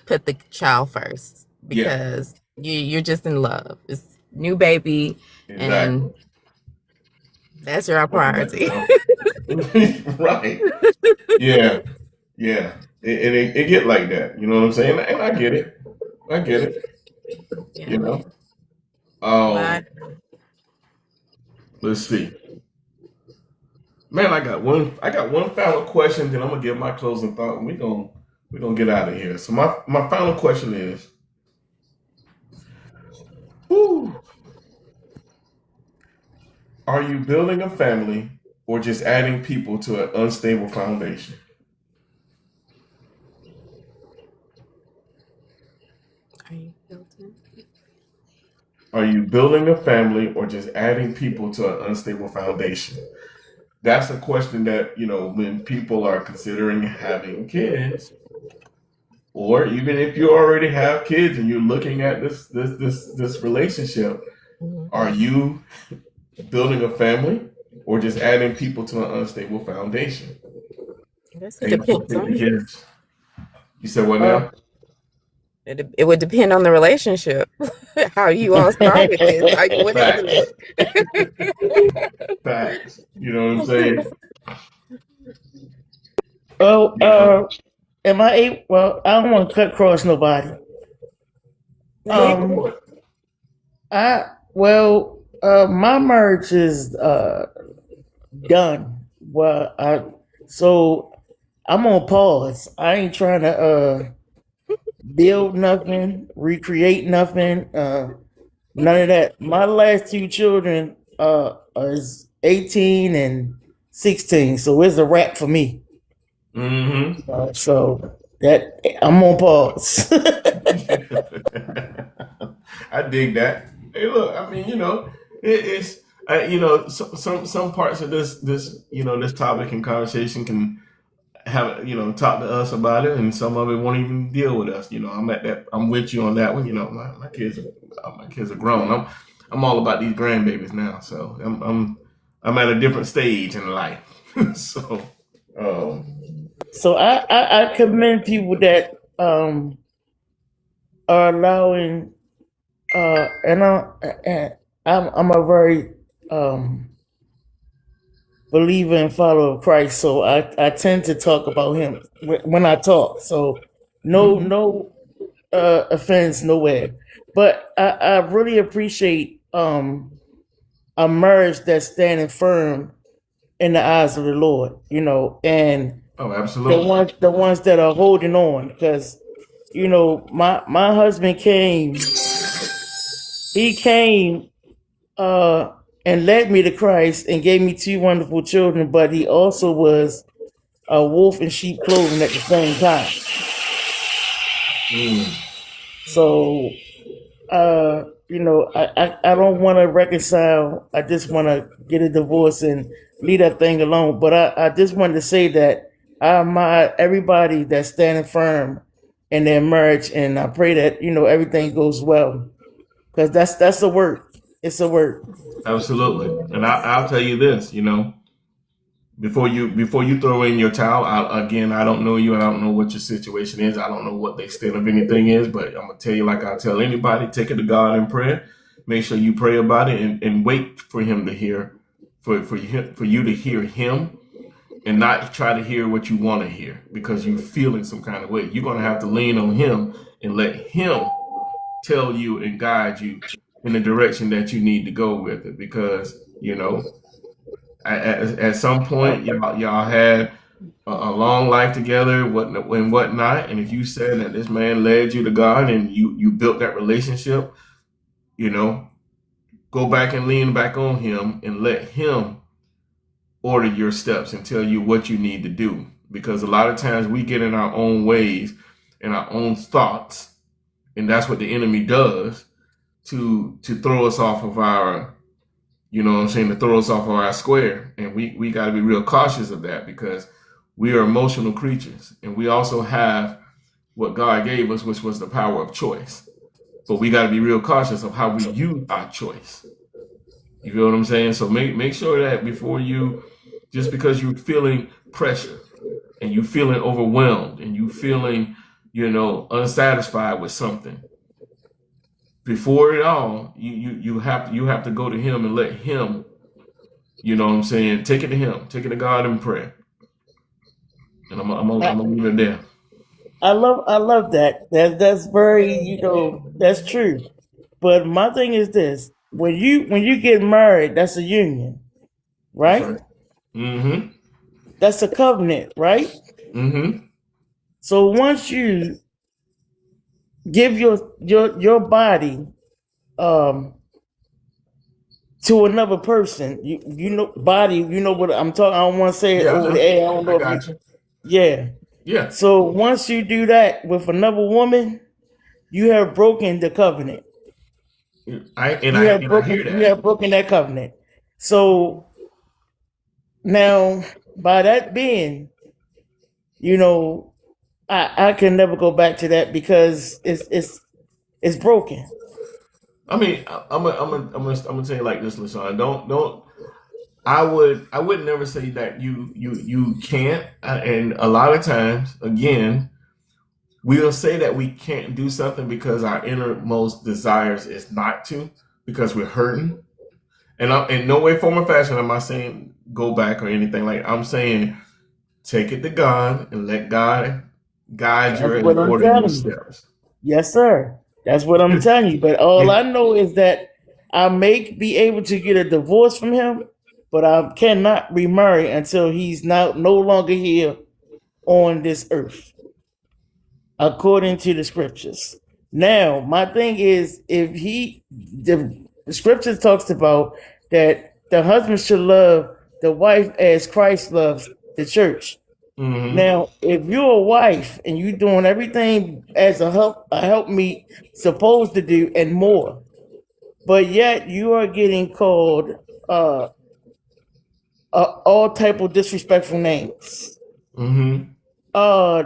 Speaker 4: put the child first
Speaker 1: yeah,
Speaker 4: because you're just in love. It's new baby,
Speaker 1: exactly.
Speaker 4: and that's your
Speaker 1: Welcome back,
Speaker 4: priority.
Speaker 1: Mel. Right? Yeah, yeah. It get like that. You know what I'm saying? And I get it. I get it.
Speaker 4: Yeah.
Speaker 1: You know.
Speaker 4: But
Speaker 1: Let's see. Man, I got one final question. Then I'm gonna give my closing thought, and we gonna get out of here. So my final question is, whew, are you building a family or just adding people to an unstable foundation?
Speaker 4: are you building?
Speaker 1: Are you building a family or just adding people to an unstable foundation? That's a question that, you know, when people are considering having kids, or even if you already have kids and you're looking at this relationship,
Speaker 4: Mhm.
Speaker 1: are you building a family or just adding people to an unstable foundation?
Speaker 4: I guess it
Speaker 1: Hey,
Speaker 4: depends on you.
Speaker 1: yes. You said what
Speaker 5: Uh,
Speaker 1: now?
Speaker 4: It would depend on the relationship, how you all started this, how you went into
Speaker 1: Facts.
Speaker 4: it.
Speaker 1: Facts. You know what I'm saying?
Speaker 5: oh,
Speaker 1: You know?
Speaker 5: am I able? Well, I don't want to cut across nobody.
Speaker 1: No,
Speaker 4: Hey,
Speaker 1: go for
Speaker 5: Um,
Speaker 1: it.
Speaker 5: my marriage is done. So I'm on pause. I ain't trying to build nothing, recreate nothing, none of that. My last two children is 18 and 16, so it's a wrap for me.
Speaker 1: Mm-hmm.
Speaker 5: So that I'm on pause.
Speaker 1: I dig that. Hey, look, I mean, you know, it's you know, some parts of this you know, this topic and conversation can have, you know, talk to us about it, and some of it won't even deal with us. You know, I'm with you on that one. You know, my kids are grown. I'm all about these grandbabies now, so I'm at a different stage in life. So, um,
Speaker 5: So I commend people that are allowing and I'm a very um believer and follower of Christ, so I tend to talk about him when I talk. So no
Speaker 1: mhm.
Speaker 5: no offends nowhere. But I really appreciate a marriage that's standing firm in the eyes of the Lord, and
Speaker 1: Oh, absolutely.
Speaker 5: the ones that are holding on, because my husband came, he came uh and led me to Christ and gave me two wonderful children, but he also was a wolf in sheep clothing at the same time.
Speaker 1: Mm,
Speaker 5: So I don't want to reconcile. I just want to get a divorce and leave that thing alone. But I just wanted to say that I admire everybody that's standing firm in their marriage, and I pray that everything goes well, because that's a work. It's a work.
Speaker 1: absolutely. And I'll tell you this, before you throw in your towel, I don't know you. I don't know what your situation is. I don't know what the extent of anything is. But I'm gonna tell you, like I tell anybody, take it to God in prayer. Make sure you pray about it and wait for Him to hear, for you to hear Him, and not try to hear what you want to hear because you're feeling some kind of way. You're gonna have to lean on Him and let Him tell you and guide you in the direction that you need to go with it, because at some point y'all had a long life together, and whatnot. And if you said that this man led you to God and you built that relationship, you know, go back and lean back on Him and let Him order your steps and tell you what you need to do. Because a lot of times we get in our own ways and our own thoughts, and that's what the enemy does to throw us off of our, to throw us off of our square. And we got to be real cautious of that, because we are emotional creatures, and we also have what God gave us, which was the power of choice. But we got to be real cautious of how we use our choice. You feel what I'm saying? So make sure that before you, just because you're feeling pressure and you feeling overwhelmed and you feeling, unsatisfied with something, before it all, you have to go to Him and let Him, take it to Him, take it to God in prayer. And I'm gonna leave it there.
Speaker 5: I love that. That's very, that's true. But my thing is this: when you get married, that's a union,
Speaker 1: That's
Speaker 5: right?
Speaker 1: right. Mm-hmm.
Speaker 5: That's a covenant, right?
Speaker 1: Mm-hmm.
Speaker 5: So once you give your body um to another person, body, what I'm talking. I don't want to say it
Speaker 1: Yeah, I
Speaker 5: over the
Speaker 1: know.
Speaker 5: air. I don't
Speaker 1: I
Speaker 5: know if you,
Speaker 1: got you.
Speaker 5: yeah.
Speaker 1: Yeah.
Speaker 5: So once you do that with another woman, you have broken the covenant.
Speaker 1: I and
Speaker 5: You
Speaker 1: I
Speaker 5: have
Speaker 1: and I
Speaker 5: broken
Speaker 1: hear
Speaker 5: you
Speaker 1: that.
Speaker 5: have broken that covenant. So now, by that being, you know, I can never go back to that, because it's broken.
Speaker 1: I mean, I'm gonna tell you like this, LaShawn. Don't. I would never say that you can't. And a lot of times, again, we'll say that we can't do something because our innermost desires is not to, because we're hurting. And in no way, form, or fashion am I saying go back or anything like. I'm saying take it to God and let God guide you
Speaker 5: That's
Speaker 1: and
Speaker 5: what I'm
Speaker 1: order your
Speaker 5: telling you.
Speaker 1: steps.
Speaker 5: Yes, sir. That's what I'm telling you. But all I
Speaker 1: And
Speaker 5: know is that I may be able to get a divorce from him, but I cannot remarry until he's now no longer here on this earth, according to the scriptures. Now, my thing is, if the scripture talks about that the husband should love the wife as Christ loves the church.
Speaker 1: mm-hmm,
Speaker 5: Now, if you're a wife and you're doing everything as a help me supposed to do and more, but yet you are getting called uh, all type of disrespectful names,
Speaker 1: mm-hmm,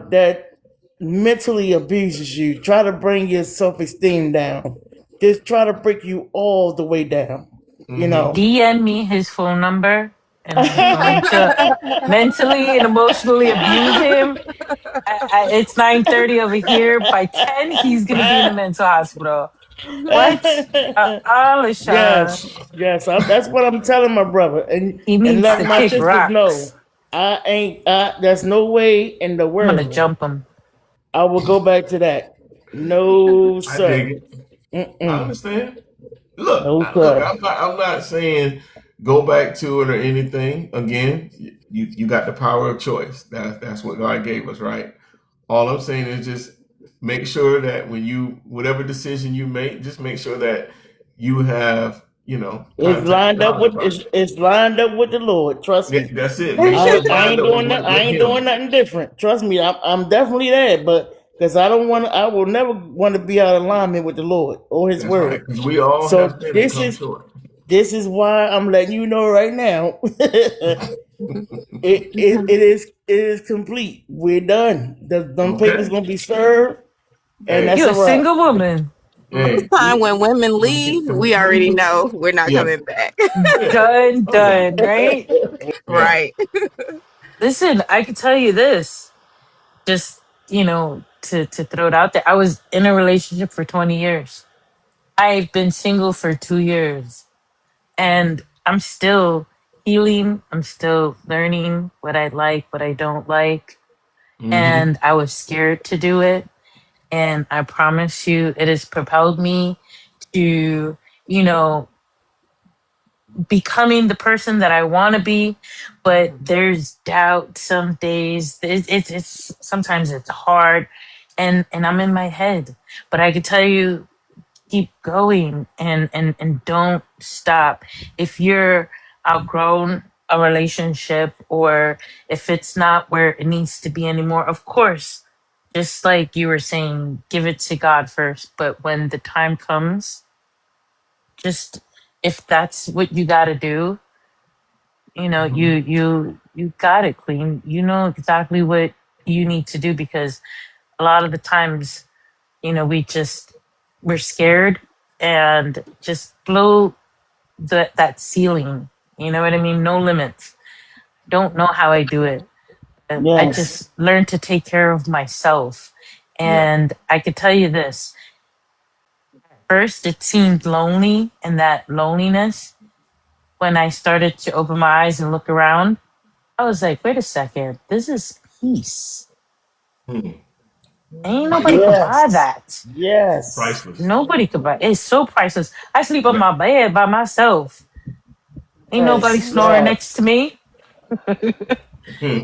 Speaker 5: that mentally abuses you, try to bring your self esteem down, just try to break you all the way down. You
Speaker 1: mm-hmm.
Speaker 5: know.
Speaker 3: DM me his phone number and I'm going to mentally and emotionally abuse him. It's 9:30 over here. By 10, he's gonna be in the mental hospital. What? Alisha,
Speaker 5: Yes, yes, that's what I'm telling my brother, and
Speaker 3: he
Speaker 5: and
Speaker 3: needs
Speaker 5: let
Speaker 3: to
Speaker 5: my
Speaker 3: kick
Speaker 5: sisters
Speaker 3: rocks.
Speaker 5: know I ain't. There's no way in the
Speaker 3: I'm gonna
Speaker 5: world
Speaker 3: jump him.
Speaker 5: I will go back to that. No,
Speaker 1: I dig
Speaker 5: sir.
Speaker 1: it. I
Speaker 5: Mm-mm.
Speaker 1: understand. Look,
Speaker 5: No,
Speaker 1: look.
Speaker 5: sir.
Speaker 1: I'm not saying go back to it or anything. Again, you got the power of choice. That's what God gave us, right? All I'm saying is just make sure that when you whatever decision you make, just make sure that you have
Speaker 5: It's
Speaker 1: contacted
Speaker 5: lined up
Speaker 1: God
Speaker 5: with
Speaker 1: about it.
Speaker 5: it's lined up with the Lord. Trust
Speaker 1: Yeah,
Speaker 5: me.
Speaker 1: that's it. Make sure it's
Speaker 5: I
Speaker 1: lined
Speaker 5: ain't
Speaker 1: up
Speaker 5: doing that. I
Speaker 1: with
Speaker 5: ain't doing
Speaker 1: Him.
Speaker 5: nothing different. Trust me. I'm definitely that. But because I don't want. I will never want to be out of alignment with the Lord or His
Speaker 1: That's right,
Speaker 5: Word.
Speaker 1: because we all have
Speaker 5: So
Speaker 1: sinned and come short.
Speaker 5: this is why I'm letting you know right now. It is complete. We're done. Them papers
Speaker 1: Okay.
Speaker 5: gonna be served, and
Speaker 1: Hey,
Speaker 5: that's
Speaker 3: You
Speaker 5: a
Speaker 3: a
Speaker 5: wrap.
Speaker 3: single woman.
Speaker 4: Most
Speaker 1: hey,
Speaker 4: time when women leave, we already know we're not
Speaker 1: yeah,
Speaker 4: coming back.
Speaker 1: yeah.
Speaker 3: Done,
Speaker 1: Oh yeah,
Speaker 3: done, right?
Speaker 1: yeah.
Speaker 4: Right.
Speaker 3: Listen, I can tell you this, just, to throw it out there. I was in a relationship for 20 years. I've been single for 2 years, and I'm still healing. I'm still learning what I like, what I don't like.
Speaker 1: Mm-hmm.
Speaker 3: And I was scared to do it. And I promise you, it has propelled me to, you know, becoming the person that I want to be. But there's doubt some days. It's sometimes it's hard, and I'm in my head. But I can tell you, keep going and don't stop. If you're outgrown a relationship, or if it's not where it needs to be anymore, of course, just like you were saying, give it to God first. But when the time comes, just, if that's what you got to do, you got it, queen. You know exactly what you need to do, because a lot of the times, we're scared and just blow that ceiling. You know what I mean? No limits. Don't know how I do it. I
Speaker 5: Yes.
Speaker 3: just learned to take care of myself.
Speaker 1: Yeah.
Speaker 3: And I could tell you this: first, it seemed lonely, and that loneliness, when I started to open my eyes and look around, I was like, wait a second, this is peace.
Speaker 1: Hmm.
Speaker 3: Ain't nobody
Speaker 1: Priceless.
Speaker 3: could buy
Speaker 5: Yes.
Speaker 3: that.
Speaker 5: Yes.
Speaker 1: Priceless.
Speaker 3: Nobody could buy it. It's so priceless. I sleep on
Speaker 1: Yeah.
Speaker 3: my bed by myself. Ain't nobody snoring next to
Speaker 5: Yes.
Speaker 3: me.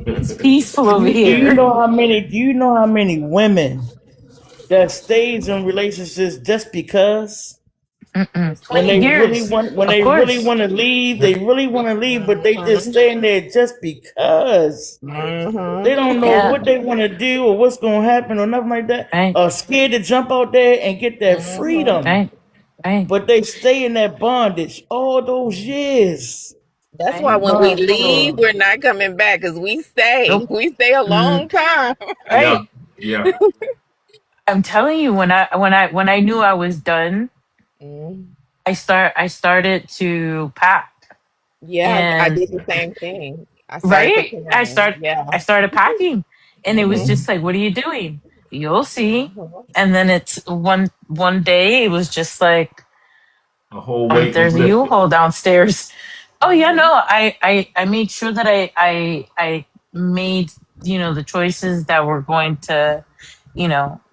Speaker 3: It's peaceful over here.
Speaker 5: Do you know how many women that stays in relationships just because
Speaker 3: Mm-mm.
Speaker 4: There's
Speaker 3: 20 years,
Speaker 5: when
Speaker 3: of
Speaker 5: they really
Speaker 3: course.
Speaker 5: want to leave,
Speaker 1: Yeah.
Speaker 5: they really want to leave, but they just stay in there just because they
Speaker 4: Mm-hmm.
Speaker 5: don't know
Speaker 3: Yeah,
Speaker 5: what they want to do or what's going to happen or nothing like that.
Speaker 3: right,
Speaker 5: Scared to jump out there and get that
Speaker 4: Mm-hmm.
Speaker 5: freedom,
Speaker 3: right, right,
Speaker 5: but they stay in that bondage all those years.
Speaker 4: That's
Speaker 3: right.
Speaker 4: why when we
Speaker 5: My
Speaker 4: leave,
Speaker 5: Lord.
Speaker 4: we're not coming back because we stay.
Speaker 3: Nope.
Speaker 4: We stay a
Speaker 3: Mm,
Speaker 4: long time.
Speaker 1: Yeah.
Speaker 3: right.
Speaker 1: Yeah.
Speaker 3: I'm telling you, when I knew I was done,
Speaker 4: Mm.
Speaker 3: I started to pack.
Speaker 4: Yeah, I
Speaker 3: And
Speaker 4: did the same thing. I started
Speaker 3: right,
Speaker 4: preparing. Yeah.
Speaker 3: I started packing, and it was
Speaker 4: Mm-hmm.
Speaker 3: just like, what are you doing? You'll see.
Speaker 4: Mm-hmm.
Speaker 3: And then it's one day, it was just like,
Speaker 1: A whole weight was
Speaker 3: there's a
Speaker 1: lifted.
Speaker 3: U-Haul downstairs. Oh yeah,
Speaker 4: Mm-hmm.
Speaker 3: no, I made sure that I made, the choices that were going to,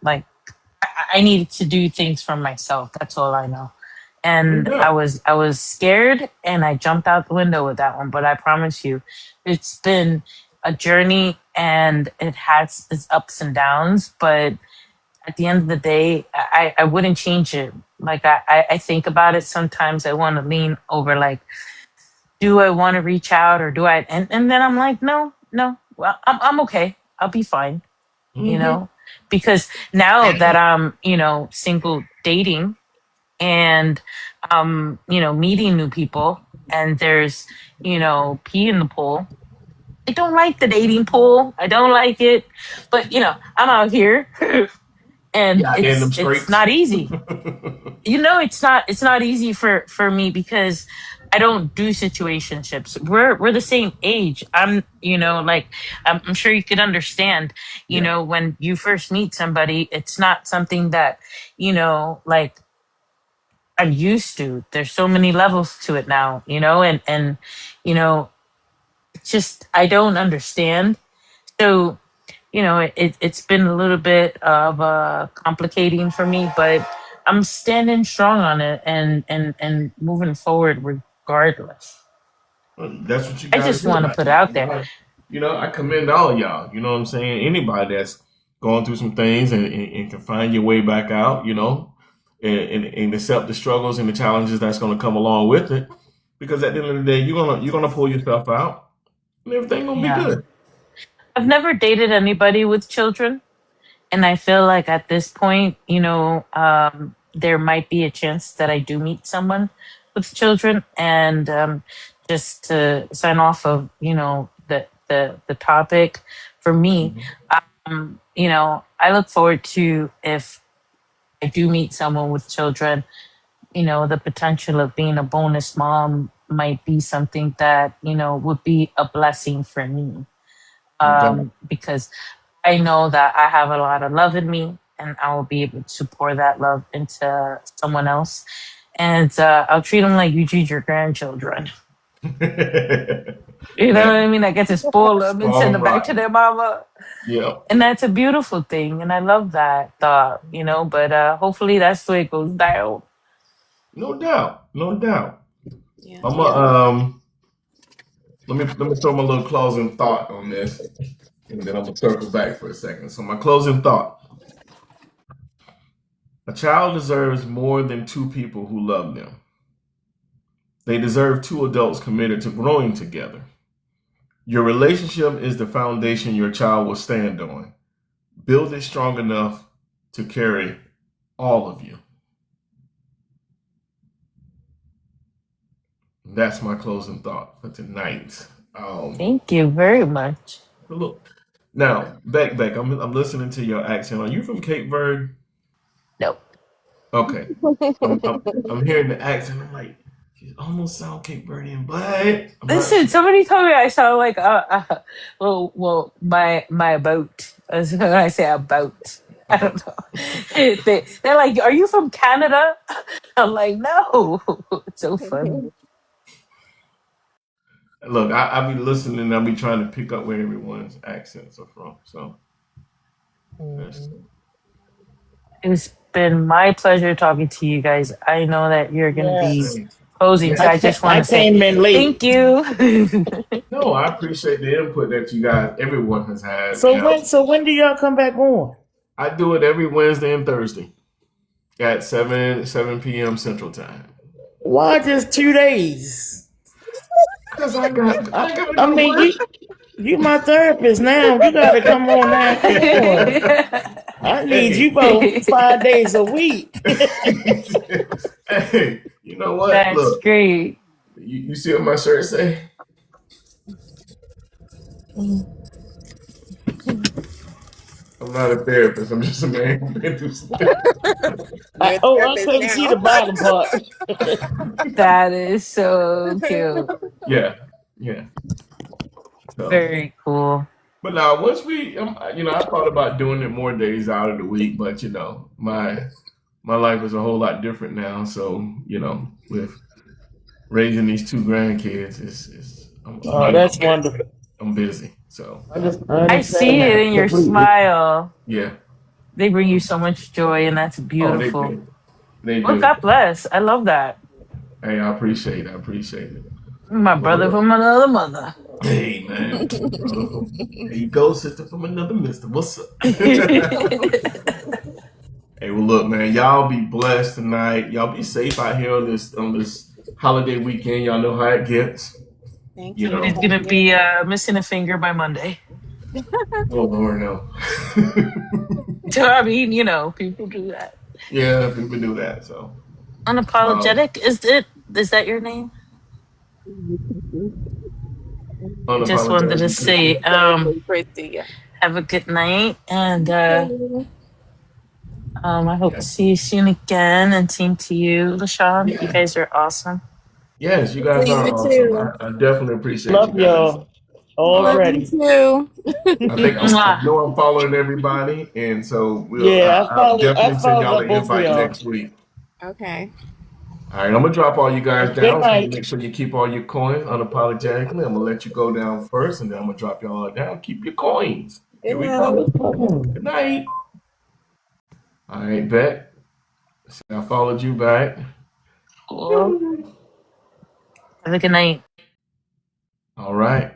Speaker 3: like, I needed to do things for myself. That's all I know.
Speaker 1: No
Speaker 3: And I
Speaker 1: doubt.
Speaker 3: was I was scared, and I jumped out the window with that one. But I promise you, it's been a journey, and it has its ups and downs. But at the end of the day, I wouldn't change it. Like, I think about it sometimes. I want to lean over, like, do I want to reach out, or do I? And then I'm like, no, no. Well, I'm okay. I'll be fine. You
Speaker 1: Mm-hmm.
Speaker 3: know, because now that I'm, single, dating, and meeting new people, and there's, pee in the pool. I don't like the dating pool. I don't like it. But I'm out here, and
Speaker 1: Yeah. In them
Speaker 3: it's
Speaker 1: streets.
Speaker 3: not easy. It's not easy for me, because I don't do situationships. We're the same age. Like, I'm sure you could understand,
Speaker 1: Yeah.
Speaker 3: when you first meet somebody, it's not something that, like, I'm used to. There's so many levels to it now, and you know, it's just, I don't understand. So it's been a little bit of complicating for me, but I'm standing strong on it and moving forward regardless.
Speaker 1: Well, that's what you
Speaker 3: I
Speaker 1: got to
Speaker 3: just
Speaker 1: do.
Speaker 3: want to put it out there.
Speaker 1: I commend all y'all. You know what I'm saying? Anybody that's going through some things and can find your way back out, and accept the struggles and the challenges that's going to come along with it. Because at the end of the day, you're gonna pull yourself out, and everything gonna be
Speaker 3: Yeah.
Speaker 1: good.
Speaker 3: I've never dated anybody with children. And I feel like at this point, there might be a chance that I do meet someone with children. And just to sign off of, the topic for me,
Speaker 1: Mhm.
Speaker 3: I look forward to if I do meet someone with children, the potential of being a bonus mom might be something that, would be a blessing for me.
Speaker 1: No doubt.
Speaker 3: Because I know that I have a lot of love in me and I will be able to pour that love into someone else. And I'll treat them like you treat your grandchildren. You know what I
Speaker 1: Man,
Speaker 3: mean? I get to spoil them and send
Speaker 1: strong
Speaker 3: them back to
Speaker 1: rotten.
Speaker 3: their mama.
Speaker 1: Yeah,
Speaker 3: And that's a beautiful thing. And I love that thought. But hopefully that's the way it goes down.
Speaker 1: no doubt, no doubt.
Speaker 4: Yeah.
Speaker 1: I'm
Speaker 2: Yeah.
Speaker 1: let me throw my little closing thought on this, and then I'm gonna circle back for a second. So my closing thought: a child deserves more than two people who love them. They deserve two adults committed to growing together. Your relationship is the foundation your child will stand on. Build it strong enough to carry all of you. That's my closing thought for tonight.
Speaker 3: Thank you very much.
Speaker 1: Look, now, Beck, I'm listening to your accent. Are you from Cape Verde?
Speaker 3: Nope.
Speaker 1: Okay, I'm hearing the accent. I'm like, you almost sound Cape Verdean, but I'm not
Speaker 3: Listen,
Speaker 1: sure.
Speaker 3: somebody told me I sound like my boat. That's when I say a boat. I don't know. They're like, "Are you from Canada?" I'm like, "No." It's so funny.
Speaker 1: Look, I be listening. I be trying to pick up where everyone's accents are from. So that's
Speaker 3: Mm. It's been my pleasure talking to you guys. I know that you're gonna be
Speaker 5: Yes.
Speaker 1: same.
Speaker 3: closing, so
Speaker 1: Yeah.
Speaker 3: I just want
Speaker 5: I
Speaker 3: to say
Speaker 5: came in
Speaker 3: thank
Speaker 5: late.
Speaker 3: you.
Speaker 1: No, I appreciate the input that you guys, everyone has had.
Speaker 5: So when do y'all come back on?
Speaker 1: I do it every Wednesday and Thursday at 7 p.m. Central Time.
Speaker 5: Why just 2 days?
Speaker 1: Cause I gotta
Speaker 5: I
Speaker 1: go to
Speaker 5: mean,
Speaker 1: work.
Speaker 5: you my therapist now. You got to come on now. Come on. I need
Speaker 1: Hey,
Speaker 5: you about 5 days a week.
Speaker 1: hey, you know what?
Speaker 3: That's
Speaker 1: Look,
Speaker 3: great.
Speaker 1: you see what my shirt say? I'm not a therapist. I'm just a man who's been through some things.
Speaker 4: You're a
Speaker 5: I
Speaker 4: therapist
Speaker 5: couldn't see
Speaker 4: now.
Speaker 5: the bottom part.
Speaker 3: That is so cute.
Speaker 1: Yeah, yeah. So,
Speaker 3: Very cool.
Speaker 1: but now once I thought about doing it more days out of the week, but my life is a whole lot different now. So, with raising these two grandkids,
Speaker 5: Oh, that's wonderful.
Speaker 1: I'm busy. So,
Speaker 5: I
Speaker 3: I
Speaker 5: understand
Speaker 3: see it
Speaker 5: that
Speaker 3: in your
Speaker 5: completely.
Speaker 3: smile.
Speaker 1: yeah.
Speaker 3: They bring you so much joy, and that's
Speaker 1: Oh, they
Speaker 3: beautiful.
Speaker 1: do. They
Speaker 3: Well,
Speaker 1: do.
Speaker 3: God bless. I love that.
Speaker 1: Hey, I appreciate it. I appreciate it.
Speaker 3: My
Speaker 1: Well,
Speaker 3: brother
Speaker 1: look.
Speaker 3: from another mother.
Speaker 1: Hey, man. There you go, sister from another mister. What's up? Hey, well, look, man. Y'all be blessed tonight. Y'all be safe out here on this holiday weekend. Y'all know how it gets.
Speaker 4: Thank
Speaker 1: You
Speaker 4: you.
Speaker 3: Somebody's
Speaker 1: know.
Speaker 3: gonna be missing a finger by Monday.
Speaker 1: Oh Lord, no.
Speaker 3: So I mean, people do that.
Speaker 1: Yeah, people do that. So, um,
Speaker 3: Unapologetic, is it? Is that your name? I just wanted to
Speaker 1: unapologetically
Speaker 3: say,
Speaker 1: Christian.
Speaker 4: Christy, yeah.
Speaker 3: have a good night, and I hope to
Speaker 1: Yeah.
Speaker 3: see you soon again. And same to you, LaShawn. You
Speaker 1: Yeah.
Speaker 3: guys are awesome.
Speaker 1: Yes, you
Speaker 4: To
Speaker 1: guys are
Speaker 4: you
Speaker 1: awesome.
Speaker 4: too.
Speaker 1: I definitely appreciate you
Speaker 5: Love
Speaker 1: guys.
Speaker 5: y'all
Speaker 4: Love
Speaker 1: Um,
Speaker 4: you
Speaker 5: already.
Speaker 4: too.
Speaker 1: I
Speaker 3: Mwah.
Speaker 1: know I'm following everybody, and so
Speaker 5: Yeah,
Speaker 1: I'll
Speaker 5: I
Speaker 1: definitely send
Speaker 5: followed
Speaker 1: y'all
Speaker 5: up
Speaker 1: the
Speaker 5: both of
Speaker 1: invite
Speaker 5: y'all.
Speaker 1: next week.
Speaker 4: Okay.
Speaker 1: All right, I'm gonna drop all you guys
Speaker 5: Good
Speaker 1: down. So
Speaker 5: night.
Speaker 1: make sure you keep all your coins unapologetically. I'm gonna let you go down first, and then I'm gonna drop y'all down. Keep your coins. Here we go. Good night. All right, bet. See, I followed you back.
Speaker 3: Cool. Have a good night.
Speaker 1: All right.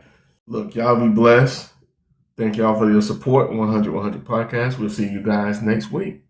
Speaker 1: Look, y'all be blessed. Thank y'all for your support. 100 100 podcast. We'll see you guys next week.